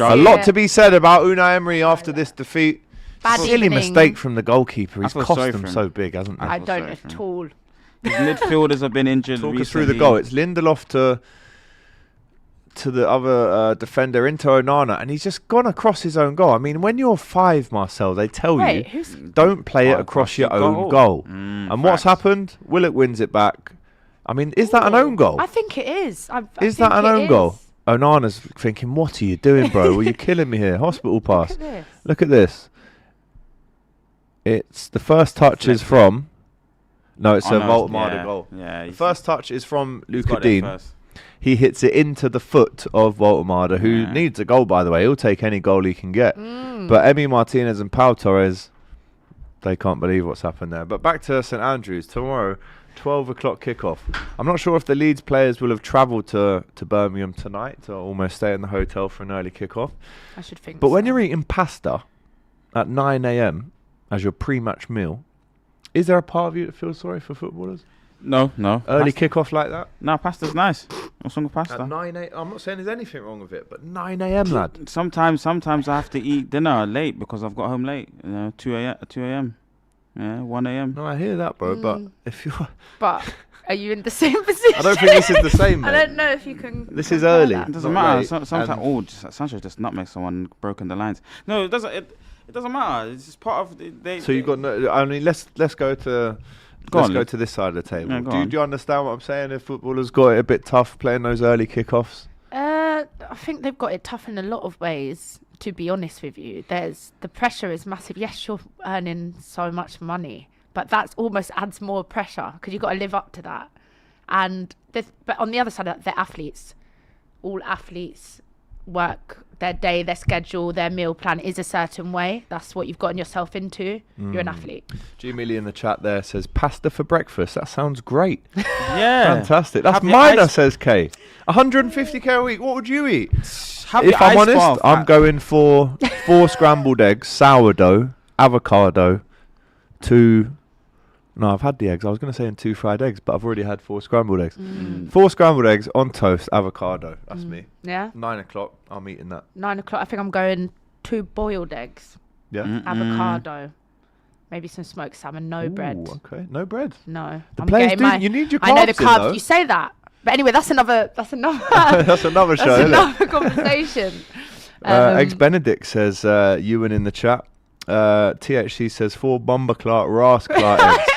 A lot to be said about Unai Emery after this defeat. Silly mistake from the goalkeeper. He's cost them so big, hasn't he? I don't at all. His midfielders have been injured Talk recently. us through the goal. It's Lindelof to the other defender, into Onana, and he's just gone across his own goal. I mean, when you're 5, Marcel, they tell Wait, you, who's... don't play it across your own goal. And what's happened? Willock wins it back. I mean, is that an own goal? I think it is. Is that an own goal? Onana's thinking, what are you doing, bro? Are you killing me here? Hospital pass. Look at this. It's the first touch is from... No, it's a Woltemade goal. Yeah, the first touch is from Luca Dean. He hits it into the foot of Woltemade, who needs a goal, by the way. He'll take any goal he can get. But Emi Martinez and Pau Torres, they can't believe what's happened there. But back to St Andrews. Tomorrow, 12 o'clock kickoff. I'm not sure if the Leeds players will have travelled to Birmingham tonight to almost stay in the hotel for an early kickoff. I should think But so. when you're eating pasta at 9 a.m. as your pre-match meal, is there a part of you that feels sorry for footballers? No. Early kickoff like that? No, pasta's nice. What's wrong with pasta? At 9 a.m. I'm not saying there's anything wrong with it, but 9 a.m. lad. Sometimes I have to eat dinner late because I've got home late. 2 a.m. Yeah, 1 a.m. No, I hear that, bro. But if you're... But are you in the same position? I don't think this is the same, mate. I don't know if you can... This is early. It doesn't not matter. late. Sometimes, Sancho just nutmeg someone broken the lines. No, it doesn't. It doesn't matter. It's just part of... So you've got no... I mean, let's go to... Let's go to this side of the table. Yeah, do you understand what I'm saying? If footballers got it a bit tough playing those early kickoffs? I think they've got it tough in a lot of ways, to be honest with you. The pressure is massive. Yes, you're earning so much money, but that almost adds more pressure because you've got to live up to that. And but on the other side, they're athletes. All athletes work their day, their schedule, their meal plan is a certain way. That's what you've gotten yourself into. You're an athlete. G Millie in the chat there says pasta for breakfast. That sounds great. Yeah, fantastic. That's minor, says Kay. 150k a week. What would you eat? If I'm honest, I'm going for 4 scrambled eggs, sourdough, avocado, 2. No, I've had the eggs. I was going to say 2 fried eggs, but I've already had 4 scrambled eggs. 4 scrambled eggs on toast, avocado. That's me. Yeah. 9 o'clock, I'm eating that. 9 o'clock, I think I'm going 2 boiled eggs. Yeah. Avocado. Maybe some smoked salmon. No bread. Okay. No bread. No. The players do. You need your carbs. I know the carbs. though. You say that. But anyway, that's another that's another show, isn't another conversation. Eggs Benedict says, Ewan in the chat. THC says 4 Bomber Clark Ras Clark eggs.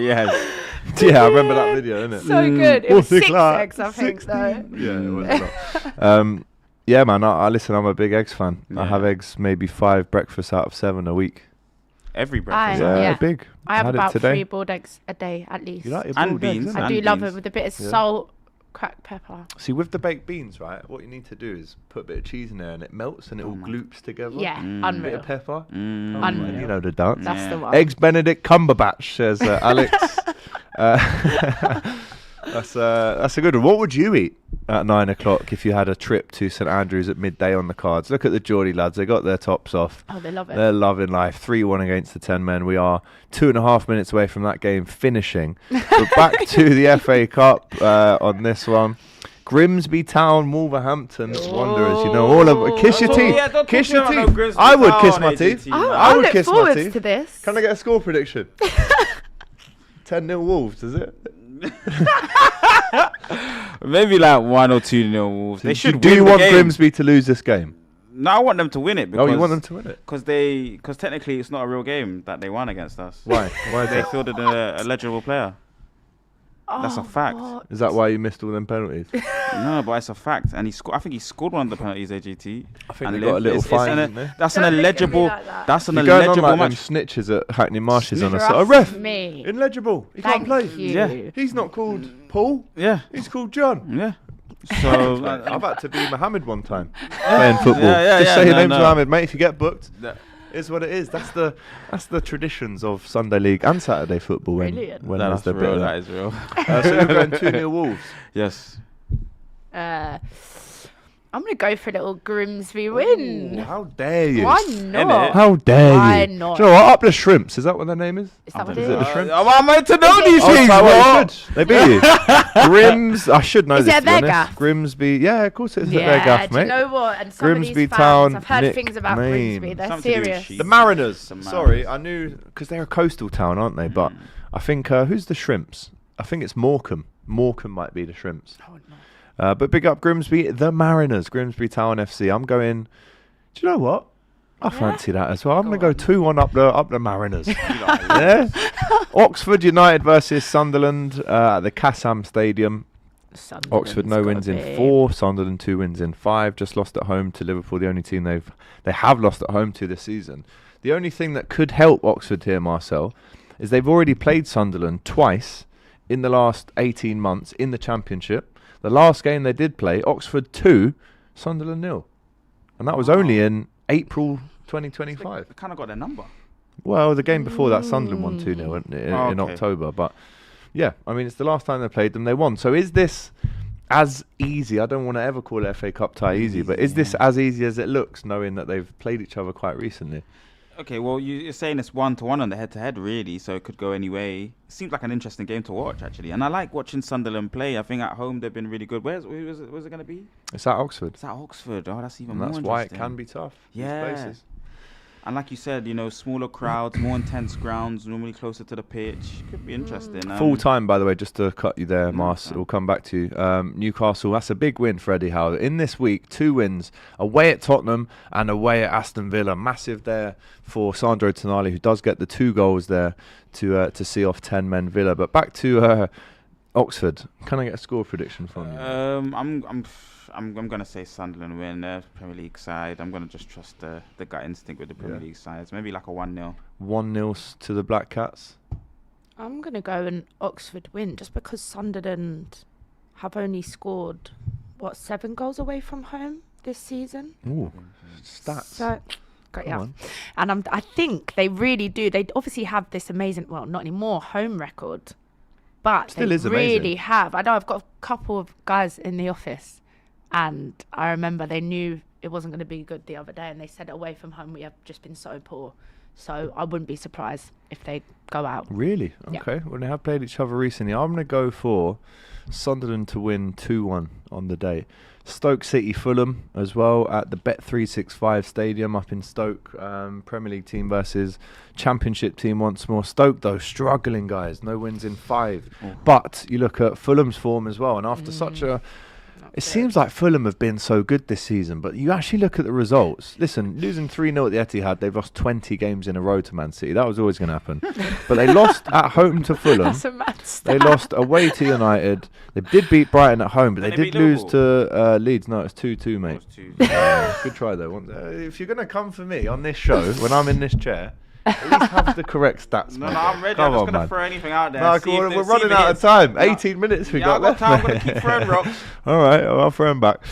Yes. Yeah, I remember that video, isn't it? So good. It was 6 Clark, eggs, I think, 16. though. Yeah, it was a lot. Yeah, man, I listen, I'm a big eggs fan. Yeah. I have eggs maybe 5 breakfasts out of 7 a week. Every breakfast. Yeah. Big. I have had about it today. 3 boiled eggs a day at least. You like your And boiled eggs, beans. isn't it? I do and love beans. it with a bit of Yeah. salt, cracked pepper. See, with the baked beans, right, what you need to do is put a bit of cheese in there and it melts and it all gloops together. Yeah, A bit of unreal. pepper. Unreal. You know the dance. That's the one. Eggs Benedict Cumberbatch, says Alex. That's a good one. What would you eat at 9 o'clock if you had a trip to St Andrews at midday on the cards? Look at the Geordie lads. They got their tops off. Oh, they love it. They're loving life. 3-1 against the 10 men. We are 2.5 minutes away from that game finishing. But back to the FA Cup on this one. Grimsby Town, Wolverhampton Wanderers. You know all of kiss your teeth. Kiss your teeth. I would kiss my teeth. I would look kiss my forward teeth. to this. Can I get a score prediction? 10-0 Wolves, is it? Maybe like 1 or 2-0 Wolves. They should. Do you want Grimsby to lose this game? No, I want them to win it. Because You want them to win it? Because technically it's not a real game that they won against us. Why? Why is They that? fielded a eligible player. That's a fact. What? Is that why you missed all them penalties? No, but it's a fact. And I think he scored one of the penalties, AGT. I think And they got a little it's fine, an- didn't they? That's an Don't look at me illegible. like that. That's an You're going on illegible like them match. snitches at Hackney Marshes on us. Trust A ref! me. Illegible. He Thank can't play. you. Yeah. He's not called Paul. Yeah, He's called John. yeah. So I've had to be Mohammed one time playing football. Yeah, Just say your no, name's no. Mohammed, mate. If you get booked, it's what it is. That's the traditions of Sunday League and Saturday football. Brilliant. When that's there's the real. bit of That is real. So you're going 2-0 Wolves. Yes. I'm going to go for a little Grimsby win. Ooh, how dare you? Why not? How dare Why you? not? Do you know what? Up the Shrimps. Is that what their name is? Is that what Is it it the is? Shrimps? I'm meant to know Is it- these Oh, things, so well, bro. you should. They beat you. Grims. I should know Is this. it To be their honest. gaff? Grimsby. Yeah, of course it's their Yeah, gaff, do you mate. know what? And some Grimsby of these fans, Town, I've heard Nick things about Main. Grimsby. They're Something to do with serious. sheep. The Mariners. The Sorry, Mariners. I knew because they're a coastal town, aren't they? But I think who's the Shrimps? I think it's Morecambe. Morecambe might be the Shrimps. Oh, But big up Grimsby, the Mariners, Grimsby Town FC. I'm going, do you know what? I fancy that as well. I'm going to go 2-1 up the Mariners. Yeah. Oxford United versus Sunderland at the Kassam Stadium. Oxford no wins in 4, Sunderland 2 wins in 5. Just lost at home to Liverpool, the only team they have lost at home to this season. The only thing that could help Oxford here, Marcel, is they've already played Sunderland twice in the last 18 months in the Championship. The last game they did play, Oxford 2, Sunderland 0. And that was only in April 2025. They kind of got their number. Well, the game before that, Sunderland won 2-0 in October. But yeah, I mean, it's the last time they played them, they won. So is this as easy? I don't want to ever call FA Cup tie easy, but is this as easy as it looks, knowing that they've played each other quite recently? Okay, well, you're saying it's 1-1 on the head-to-head, really, so it could go any way. It seems like an interesting game to watch, actually. And I like watching Sunderland play. I think at home they've been really good. Where's it going to be? It's at Oxford. It's at Oxford. Oh, that's even And more that's interesting. why it can be tough. Yeah. These places. And like you said, smaller crowds, more intense grounds, normally closer to the pitch. Could be interesting. Full time, by the way, just to cut you there, Mars. We'll come back to you. Newcastle, that's a big win for Eddie Howe. In this week, 2 wins, away at Tottenham and away at Aston Villa. Massive there for Sandro Tonali, who does get the 2 goals there to see off 10 men Villa. But back to Oxford. Can I get a score prediction from you? I'm going to say Sunderland win. Premier League side. I'm going to just trust the gut instinct with the Premier League sides. Maybe like a 1-0. 1-0 to the Black Cats. I'm going to go an Oxford win just because Sunderland have only scored, 7 goals away from home this season? Ooh, stats. So, great, yeah. And I think they really do. They obviously have this amazing, well, not anymore, home record. But Still they is really amazing. have. I know I've got a couple of guys in the office, and I remember they knew it wasn't going to be good the other day, and they said away from home we have just been so poor. So I wouldn't be surprised if they go out. Really? Yeah. Okay. Well, they have played each other recently. I'm going to go for Sunderland to win 2-1 on the day. Stoke City Fulham as well at the Bet365 Stadium up in Stoke. Premier League team versus Championship team once more. Stoke, though, struggling, guys. No wins in 5. But you look at Fulham's form as well. And after such a... It seems like Fulham have been so good this season, but you actually look at the results. Listen, losing 3-0 at the Etihad, they've lost 20 games in a row to Man City. That was always going to happen. But they lost at home to Fulham. That's a mad stat. They lost away to United. They did beat Brighton at home, but they Did did they beat lose Liverpool? to Leeds. No, it's 2-2, mate. Good try, though. If you're going to come for me on this show, when I'm in this chair, at least have the correct stats. No, man. I'm ready. Come I'm just on, going to man. throw anything out there. No, See we're if running it out of hits. time. Yeah. 18 minutes we Yeah, got I've left. got time. I'm going to keep throwing rocks. All right, I'll throw them back.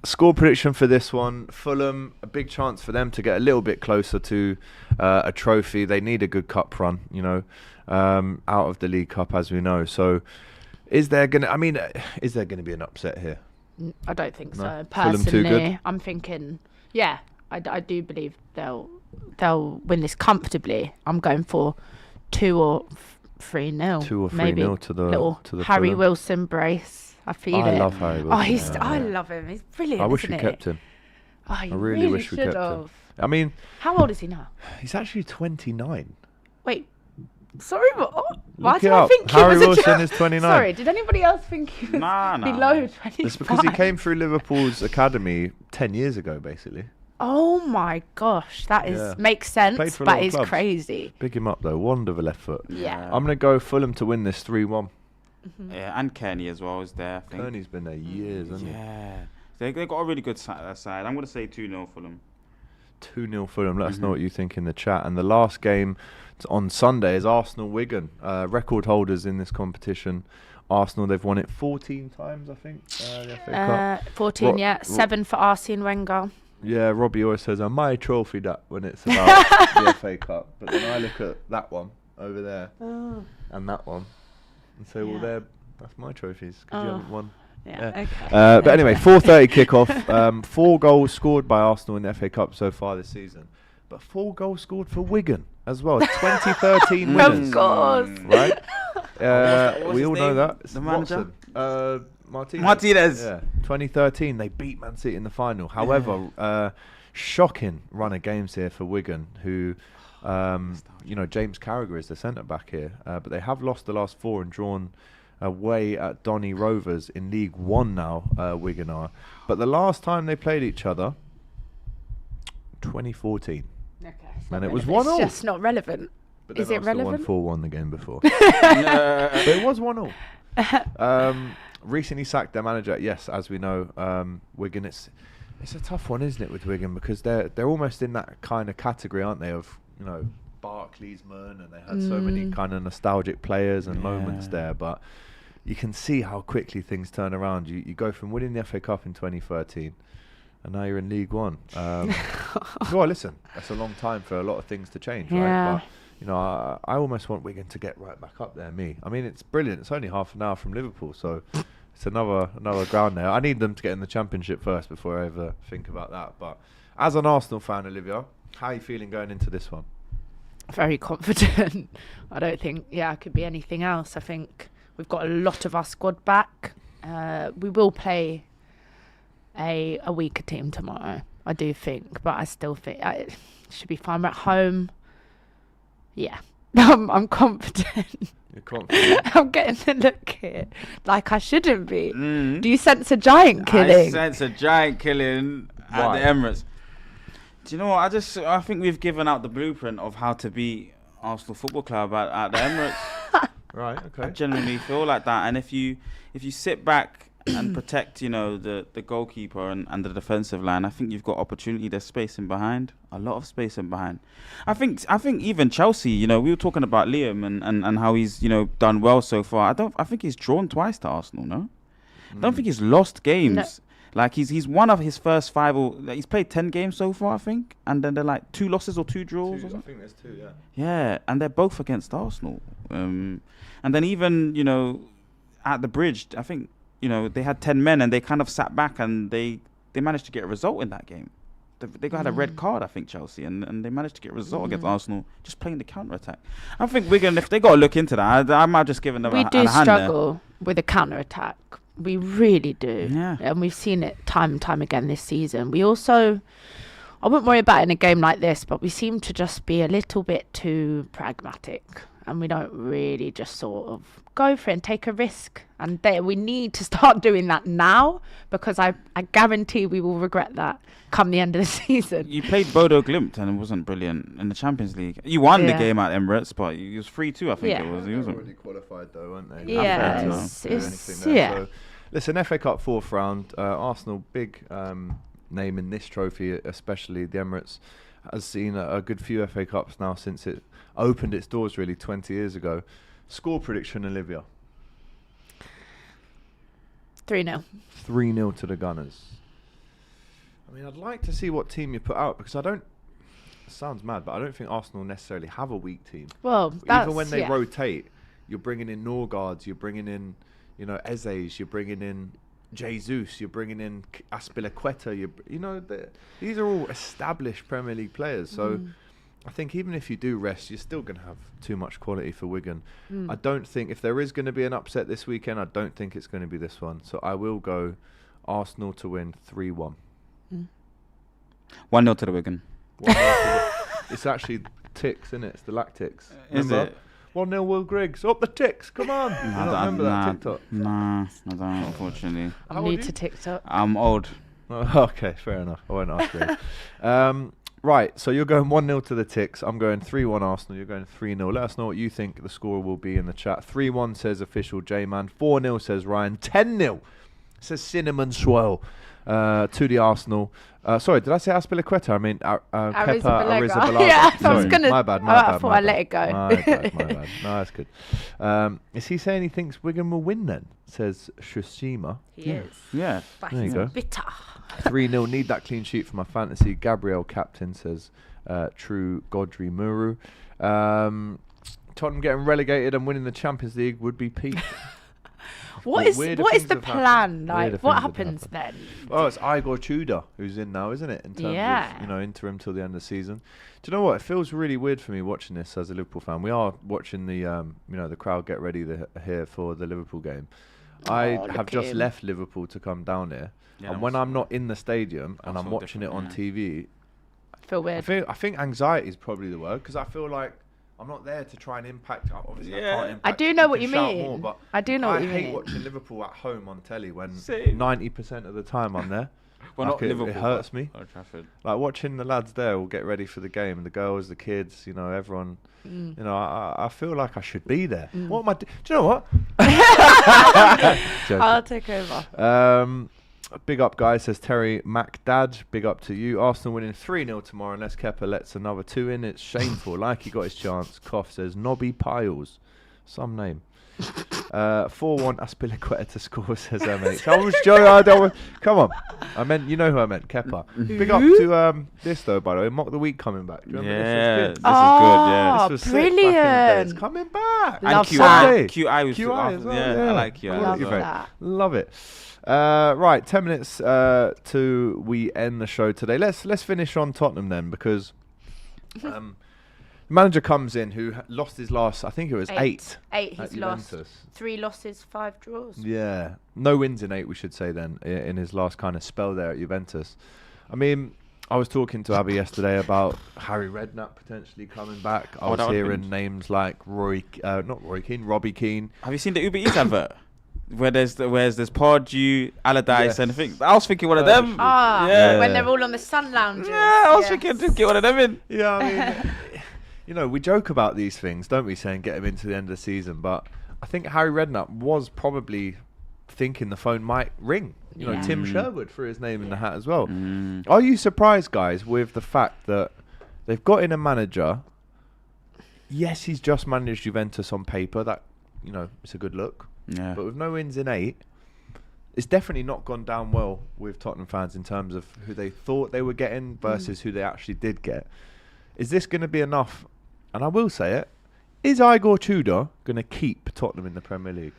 Score prediction for this one. Fulham, a big chance for them to get a little bit closer to a trophy. They need a good cup run, out of the League Cup, as we know. So is there going to be an upset here? I don't think No? so. Fulham too good? Personally, I'm thinking, I do believe they'll win this comfortably. I'm going for 2 or 3-0. 2 or 3-0 maybe. to the Little to the Harry Fulham. Wilson brace. I feel it. I love Harry Wilson. I love him. He's brilliant. I wish isn't we he? kept him. Oh, I really wish we kept him. I mean, How old is he now? he's actually 29. Wait, sorry, what? Why Look did it I up. think Harry he was Wilson a is 29. Sorry, did anybody else think he was Nah. below 25? It's because he came through Liverpool's academy 10 years ago, basically. Oh my gosh, that is Yeah. makes sense, Played for a lot but of it's clubs. crazy. Big him up, though. Wonder of a left foot. Yeah. I'm going to go Fulham to win this 3-1. Yeah, and Kearney as well is there, I think. Kearney's been there years, hasn't he? Yeah. They got a really good side. I'm going to say 2-0 Fulham. 2-0 Fulham. Let us know what you think in the chat. And the last game on Sunday is Arsenal-Wigan. Record holders in this competition. Arsenal, they've won it 14 times, I think. The FA Cup. 14, yeah. 7 for Arsene Wenger. Yeah, Robbie always says, my trophy that when it's about the FA Cup. But then I look at that one over there and that one and say, well, that's my trophies because you haven't won. Yeah, okay. But anyway, 4:30 kickoff. 4 goals scored by Arsenal in the FA Cup so far this season. But 4 goals scored for Wigan as well. 2013 winners. Of course. Right? what's We his all know name? that. It's The manager? Watson. Martinez. Martinez. Yeah, 2013, they beat Man City in the final. However, shocking run of games here for Wigan, who, James Carragher is the centre-back here. But they have lost the last 4 and drawn away at Donny Rovers in League One now, Wigan are. But the last time they played each other, Okay, 2014. it's And not it was relevant. 1-0. It's just not relevant. But Is then it Arsenal relevant? won 4-1 the game before. But it was 1-0. Recently sacked their manager. Yes, as we know, Wigan. It's a tough one, isn't it, with Wigan, because they're almost in that kind of category, aren't they? Of Barclaysman, and they had so many kind of nostalgic players and moments there. But you can see how quickly things turn around. You go from winning the FA Cup in 2013, and now you're in League One. Well, listen, that's a long time for a lot of things to change, right? But I almost want Wigan to get right back up there. I mean, it's brilliant. It's only half an hour from Liverpool, so it's another ground there. I need them to get in the Championship first before I ever think about that. But as an Arsenal fan, Olivia, how are you feeling going into this one? Very confident. I don't think, it could be anything else. I think we've got a lot of our squad back. We will play a weaker team tomorrow, I do think, but I still think it should be fine. We're at home. Yeah, I'm confident. You're confident? I'm getting the look here, like I shouldn't be. Do you sense a giant killing? I sense a giant killing at the Emirates. Do you know what? I think we've given out the blueprint of how to beat Arsenal Football Club at the Emirates. Right. Okay. I genuinely feel like that. And if you sit back and protect, the goalkeeper and the defensive line, I think you've got opportunity. There's space in behind, a lot of space in behind. I think even Chelsea, we were talking about Liam and how he's done well so far. I think he's drawn twice to Arsenal. No, I don't think he's lost games. No. Like he's one of his first 5, or he's played 10 games so far, I think, and then they're like 2 losses or 2 draws. I Or something. think there's 2. Yeah. Yeah, and they're both against Arsenal. And then even at the Bridge, I think they had 10 men and they kind of sat back and they managed to get a result in that game. They got a red card, I think, Chelsea, and they managed to get a result against Arsenal just playing the counter attack. I think Wigan, if they got to look into that, I might just give them a hand there. We do struggle with a counter attack. We really do. Yeah. And we've seen it time and time again this season. We also, I wouldn't worry about it in a game like this, but we seem to just be a little bit too pragmatic. And we don't really just sort of go for it and take a risk. And we need to start doing that now, because I guarantee we will regret that come the end of the season. You played Bodo Glimt and it wasn't brilliant in the Champions League. You won the game at Emirates, but it was 3-2, I think it was. They were already qualified though, weren't they? Yeah. So, listen, FA Cup 4th round, Arsenal, big name in this trophy, especially the Emirates, has seen a good few FA Cups now since it opened its doors really 20 years ago. Score prediction, Olivia? 3-0. 3-0 to the Gunners. I mean, I'd like to see what team you put out, because it sounds mad, but I don't think Arsenal necessarily have a weak team. Well, even when they rotate, you're bringing in Norgards, you're bringing in, Eze's, you're bringing in Jesus, you're bringing in Aspilicueta, these are all established Premier League players. So I think even if you do rest, you're still going to have too much quality for Wigan. I don't think, if there is going to be an upset this weekend, I don't think it's going to be this one. So I will go Arsenal to win 3-1. 1-0 to the Wigan. It's actually ticks, isn't it? It's the lactics. Is it? 1-0 Will Griggs. Up the ticks, come on. You don't remember that TikTok? Nah, I don't, unfortunately. I'm new to TikTok. I'm old. Oh, okay, fair enough. I won't ask you. Right, so you're going 1-0 to the ticks. I'm going 3-1 Arsenal. You're going 3-0. Let us know what you think the score will be in the chat. 3-1 says official J-Man. 4-0 says Ryan. 10-0 says Cinnamon Swirl to the Arsenal. Sorry, did I say Aspilicueta? I mean Kepa Arrizabalaga. Yeah, Sorry, I was going to. My bad. I thought I'd let it go. My bad. No, that's good. Is he saying he thinks Wigan will win then? Says Shushima. He is. Yeah. But There you he's go. bitter. 3-0. Need that clean sheet for my fantasy. Gabriel captain says true Godry Muru. Tottenham getting relegated and winning the Champions League would be peak. What is weirder the things have plan? happened. Like, Weirder what things have happens happened. then? Oh, it's Igor Tudor who's in now, isn't it? In terms of interim till the end of the season. Do you know what? It feels really weird for me watching this as a Liverpool fan. We are watching the the crowd get ready here for the Liverpool game. I have just left Liverpool to come down here, and when I'm not in the stadium and I'm watching it on TV, Feel weird. I think anxiety is probably the word, because I feel like I'm not there to try and impact. Obviously, Yeah. I can't impact. I do know You what can you shout mean. more, but I do know what you I hate mean. watching Liverpool at home on telly when Same. 90% of the time I'm there. Well, Like not it Liverpool. hurts me. Old Trafford. Like watching the lads there all get ready for the game, the girls, the kids, everyone. You know, I feel like I should be there. What am I? Do you know what? Joking. I'll take over. Big up, guys, says Terry MacDad. Big up to you. Arsenal winning 3-0 tomorrow unless Kepa lets another 2 in. It's shameful. Like he got his chance. Cough says Nobby Piles. Some name. 4-1 Aspilicueta to score, says MH. I was joking. Come on. I meant, you know who I meant, Kepa. Big up to this, though, by the way. Mock the Week coming back. Do you remember Yeah, this? this is good. Yeah. Oh, This was sick back in the day. brilliant. It's coming back. And Love QI. that. QI was QI as well, yeah, I like QI. Love as well. that. Love it. Right, 10 minutes to we end the show today. Let's finish on Tottenham then, because the manager comes in who lost his last, I think it was 8. 8 at he's lost. Juventus. 3 losses, 5 draws. Yeah, no wins in 8, we should say then, in his last kind of spell there at Juventus. I mean, I was talking to Abby yesterday about Harry Redknapp potentially coming back. I was hearing names like Robbie Keane. Have you seen the Uber Eats advert? Where there's Pardew, Allardyce, Yes. and I think I was thinking one of them. Ah, Yeah. when they're all on the sun lounges. Yeah, I was Yes. thinking to get one of them in. Yeah, I mean, we joke about these things, don't we, saying get him into the end of the season, but I think Harry Redknapp was probably thinking the phone might ring. Tim Sherwood threw his name in the hat as well. Are you surprised, guys, with the fact that they've got in a manager? Yes, he's just managed Juventus on paper. That, it's a good look. Yeah. But with no wins in 8, it's definitely not gone down well with Tottenham fans in terms of who they thought they were getting versus who they actually did get. Is this going to be enough? And I will say it. Is Igor Tudor going to keep Tottenham in the Premier League?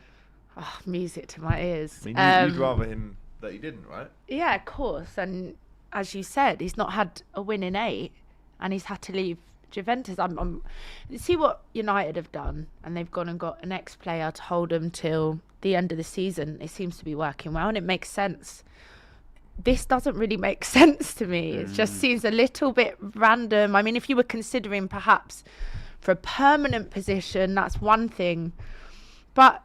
Oh, music to my ears. I mean, you'd rather him that he didn't, right? Yeah, of course. And as you said, he's not had a win in 8, and he's had to leave Juventus. See what United have done, and they've gone and got an ex-player to hold them till the end of the season. It seems to be working well, and it makes sense. This doesn't really make sense to me. It just seems a little bit random. I mean, if you were considering perhaps for a permanent position, that's one thing, but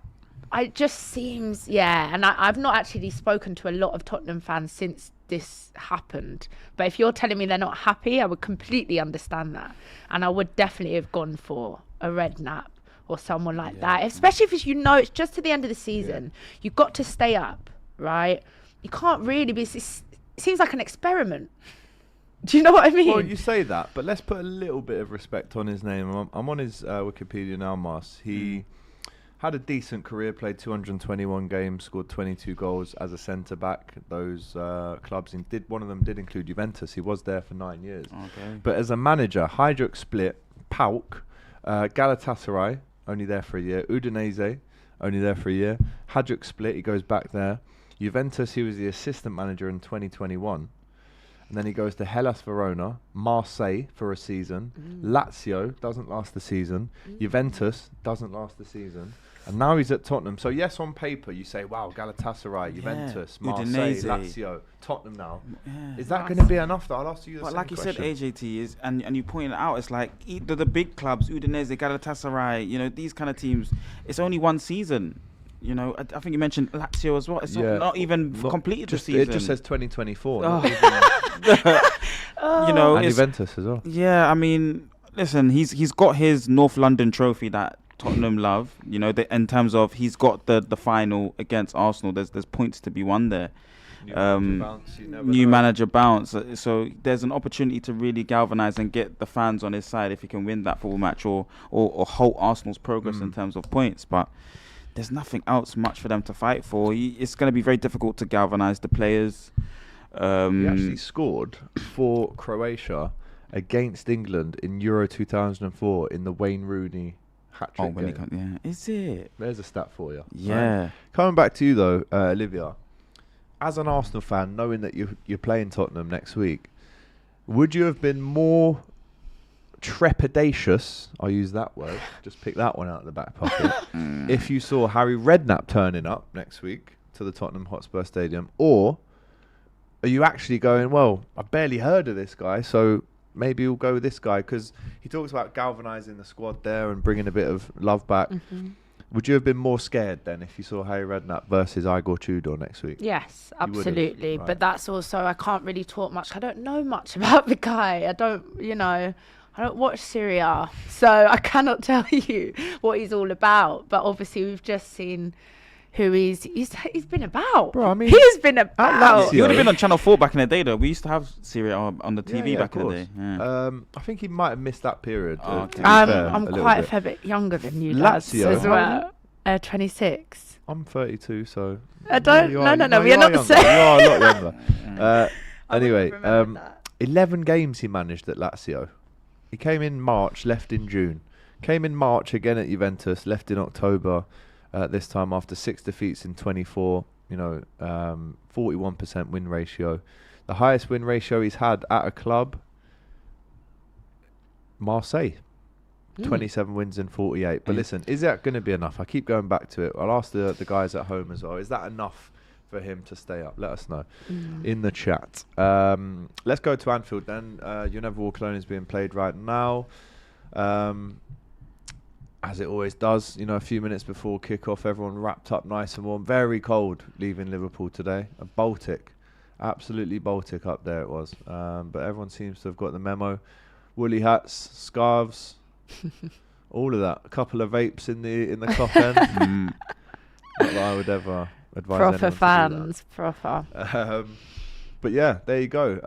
it just seems, and I've not actually spoken to a lot of Tottenham fans since this happened, but if you're telling me they're not happy, I would completely understand that, and I would definitely have gone for a Redknapp or someone like that, especially if it's just to the end of the season. You've got to stay up, right? You can't really be, it seems like an experiment. Do you know what I mean? Well, you say that, but let's put a little bit of respect on his name. I'm on his Wikipedia now, Mars. He had a decent career, played 221 games, scored 22 goals as a centre-back. Those clubs, one of them did include Juventus. He was there for 9 years. Okay. But as a manager, Hajduk Split, PAOK, Galatasaray, only there for a year. Udinese, only there for a year. Hajduk Split, he goes back there. Juventus, he was the assistant manager in 2021. And then he goes to Hellas Verona, Marseille for a season. Lazio, doesn't last the season. Juventus, doesn't last the season. And now he's at Tottenham. So yes, on paper, you say, wow, Galatasaray, Juventus, Marseille, Udinese. Lazio, Tottenham now. Yeah. Is that going to be enough, though? I'll ask you the But same like you said, question. AJT is, and you pointed out, it's like either the big clubs, Udinese, Galatasaray, these kind of teams, it's only one season. I think you mentioned Lazio as well. It's not even completed the season. It just says 2024. Oh. And it's, Juventus as well. Yeah, I mean, listen, he's got his North London trophy that Tottenham love. In terms of he's got the final against Arsenal. There's points to be won there. New manager bounce. So there's an opportunity to really galvanise and get the fans on his side if he can win that football match or halt Arsenal's progress in terms of points. But there's nothing else much for them to fight for. It's going to be very difficult to galvanise the players. He actually scored for Croatia against England in Euro 2004 in the Wayne Rooney hat-trick game. Is it? There's a stat for you. Yeah. Right. Coming back to you though, Olivia, as an Arsenal fan, knowing that you're playing Tottenham next week, would you have been more trepidatious, I'll use that word, just pick that one out of the back pocket, if you saw Harry Redknapp turning up next week to the Tottenham Hotspur Stadium, or are you actually going, well, I've barely heard of this guy, so maybe he'll go with this guy, because he talks about galvanising the squad there and bringing a bit of love back. Would you have been more scared then if you saw Harry Redknapp versus Igor Tudor next week? Yes, You would've, absolutely. right. But that's also, I can't really talk much. I don't know much about the guy. I don't watch Serie A, so I cannot tell you what he's all about. But obviously, we've just seen who he's been about. Bro, I mean, he's been about. He would have been on Channel 4 back in the day, though. We used to have Syria on the TV back in the day. Yeah. I think he might have missed that period. Oh, to be okay. fair, I'm little quite bit. a fair bit younger than you lads Lazio. as well. 26. I'm 32, so... I don't... you are- No, we you are not the younger. same. You are a lot younger. I Anyway, wouldn't have remembered that. 11 games he managed at Lazio. He came in March, left in June. Came in March again at Juventus, left in October. This time after 6 defeats in 24, 41% win ratio. The highest win ratio he's had at a club, Marseille. 27 wins in 48. But listen, is that going to be enough? I keep going back to it. I'll ask the guys at home as well. Is that enough for him to stay up? Let us know in the chat. Let's go to Anfield then. You Never Walk Alone is being played right now. As it always does, a few minutes before kick-off, everyone wrapped up nice and warm. Very cold leaving Liverpool today. A Baltic. Absolutely Baltic up there it was. But everyone seems to have got the memo. Woolly hats, scarves, all of that. A couple of vapes in the cloth end. Not that I would ever advise anyone to Proper do fans, proper. that. But yeah, there you go.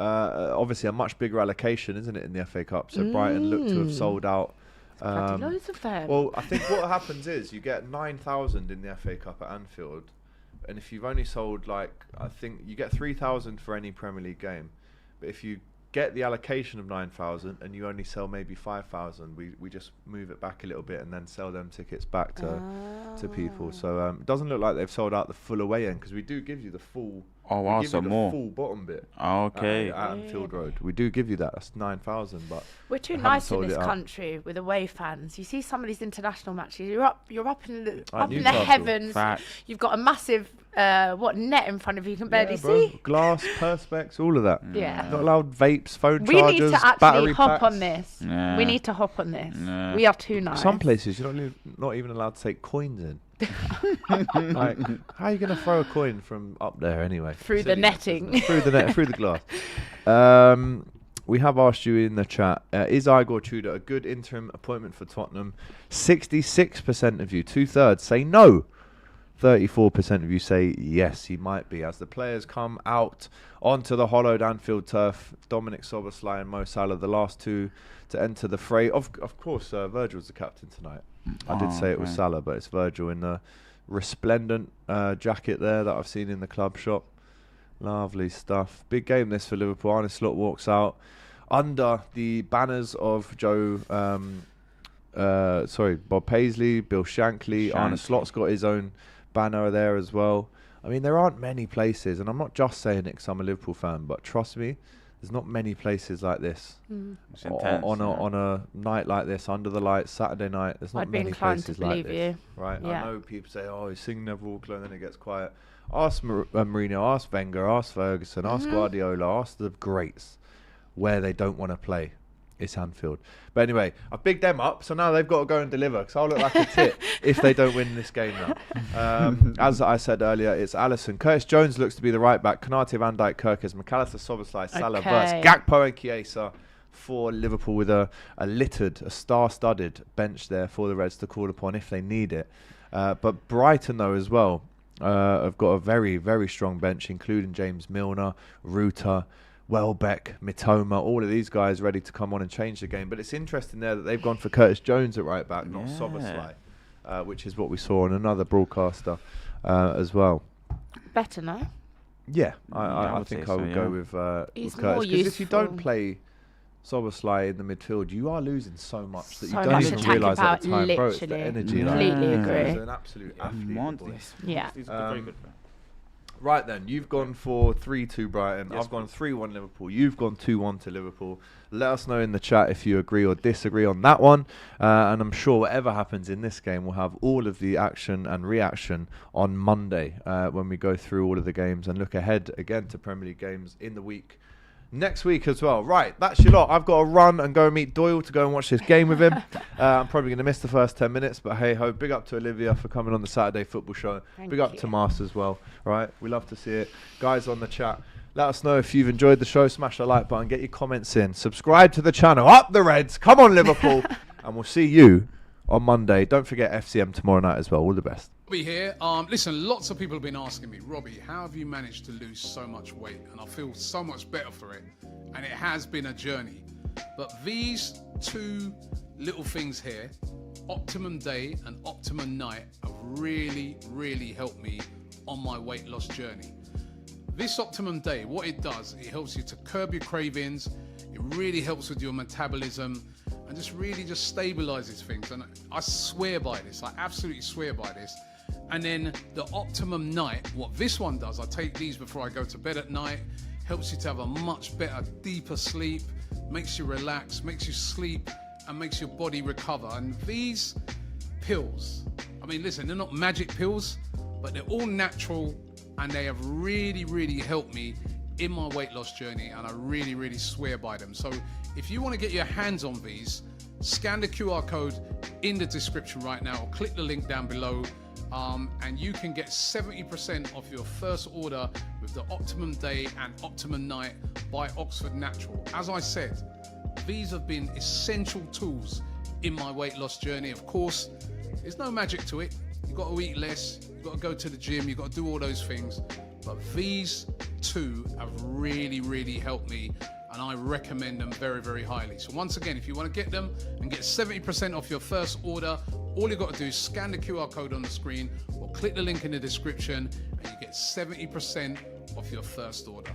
Obviously a much bigger allocation, isn't it, in the FA Cup? So Brighton look to have sold out. Bloody loads of them. Well, I think what happens is you get 9,000 in the FA Cup at Anfield, and if you've only sold I think you get 3,000 for any Premier League game, but if you get the allocation of 9,000 and you only sell maybe 5,000, we just move it back a little bit and then sell them tickets back to people. So it doesn't look like they've sold out the full away end, because we do give you the full. Oh, wow, we give so you the more. full bottom bit. Okay. At Anfield Road, we do give you that. That's 9,000, but we're too they haven't nice in sold this it out. country with away fans. You see some of these international matches. You're up in the Like up in the Newcastle. heavens. Facts. You've got a massive net in front of you. You can barely bro. see. Glass, perspex, all of that. Yeah. Not allowed vapes, phone We chargers, need to actually battery hop packs. on this. Yeah. We need to hop on this. Yeah. We are too nice. Some places you're not even allowed to take coins in. Like, how are you going to throw a coin from up there anyway? Through the Silliness, netting. isn't it? Through the net, through the glass. We have asked you in the chat, is Igor Tudor a good interim appointment for Tottenham? 66% of you, 2/3, say no. 34% of you say yes, he might be. As the players come out onto the hollowed Anfield turf, Dominic Szoboszlai and Mo Salah, the last two to enter the fray. Of course, Virgil's the captain tonight. I did say it was Salah, but it's Virgil in the resplendent jacket there that I've seen in the club shop. Lovely stuff. Big game this for Liverpool. Arne Slot walks out under the banners of Bob Paisley, Bill Shankly. Arne Slot's got his own banner there as well. I mean, there aren't many places, and I'm not just saying it because I'm a Liverpool fan, but trust me, there's not many places like this It's intense, on a night like this, under the lights, Saturday night. There's not I'd be many inclined to places like believe this, you. right? Yeah. I know people say, "Oh, he's singing Never Walk Alone," then it gets quiet. Ask Mourinho, ask Wenger, ask Ferguson, ask Guardiola, ask the greats where they don't want to play. It's Anfield. But anyway, I've bigged them up, so now they've got to go and deliver, because I'll look like a tit if they don't win this game now. As I said earlier, it's Alisson. Curtis Jones looks to be the right back. Konate, Van Dijk, Kirkers, McAllister, Szoboszlai, Salah versus Gakpo and Chiesa for Liverpool, with a star-studded bench there for the Reds to call upon if they need it. But Brighton, though, as well, have got a very, very strong bench, including James Milner, Ruta, Welbeck, Mitoma, all of these guys ready to come on and change the game. But it's interesting there that they've gone for Curtis Jones at right back, not Szoboszlai, which is what we saw on another broadcaster as well. Better, no? Yeah, I I would think say I so, would yeah. go with He's Curtis. more Because if you don't useful. play Szoboszlai in the midfield, you are losing so much that you So don't much even attack realise at the about, time. Bro, it's the literally. energy. Completely like, agree. He's an absolute athlete. the boy. Yeah. He's very good. Right then, you've gone for 3-2 Brighton. Yes, I've gone 3-1 Liverpool. You've gone 2-1 to Liverpool. Let us know in the chat if you agree or disagree on that one. And I'm sure whatever happens in this game, we'll have all of the action and reaction on Monday when we go through all of the games and look ahead again to Premier League games in the week next week as well. Right, that's your lot. I've got to run and go meet Doyle to go and watch this game with him. I'm probably going to miss the first 10 minutes, but hey ho, big up to Olivia for coming on the Saturday Football Show. Big up to Mars as well. Right, we love to see it. Guys on the chat, let us know if you've enjoyed the show. Smash the like button, get your comments in, subscribe to the channel. Up the Reds, come on Liverpool. And we'll see you on Monday. Don't forget FCM tomorrow night as well. All the best. Robbie here. Listen, lots of people have been asking me, Robbie, how have you managed to lose so much weight? And I feel so much better for it. And it has been a journey. But these two little things here, Optimum Day and Optimum Night, have really, really helped me on my weight loss journey. This Optimum Day, what it does, it helps you to curb your cravings. It really helps with your metabolism and just really just stabilizes things. And I swear by this. I absolutely swear by this. And then the Optimum Night, what this one does, I take these before I go to bed at night, helps you to have a much better, deeper sleep, makes you relax, makes you sleep, and makes your body recover. And these pills, I mean, listen, they're not magic pills, but they're all natural, and they have really, really helped me in my weight loss journey, and I really, really swear by them. So if you want to get your hands on these, scan the QR code in the description right now, or click the link down below, and you can get 70% off your first order with the Optimum Day and Optimum Night by Oxford Natural. As I said, these have been essential tools in my weight loss journey. Of course, there's no magic to it. You've got to eat less, you've got to go to the gym, you've got to do all those things. But these two have really, really helped me, and I recommend them very, very highly. So once again, if you want to get them and get 70% off your first order, all you've got to do is scan the QR code on the screen or click the link in the description, and you get 70% off your first order.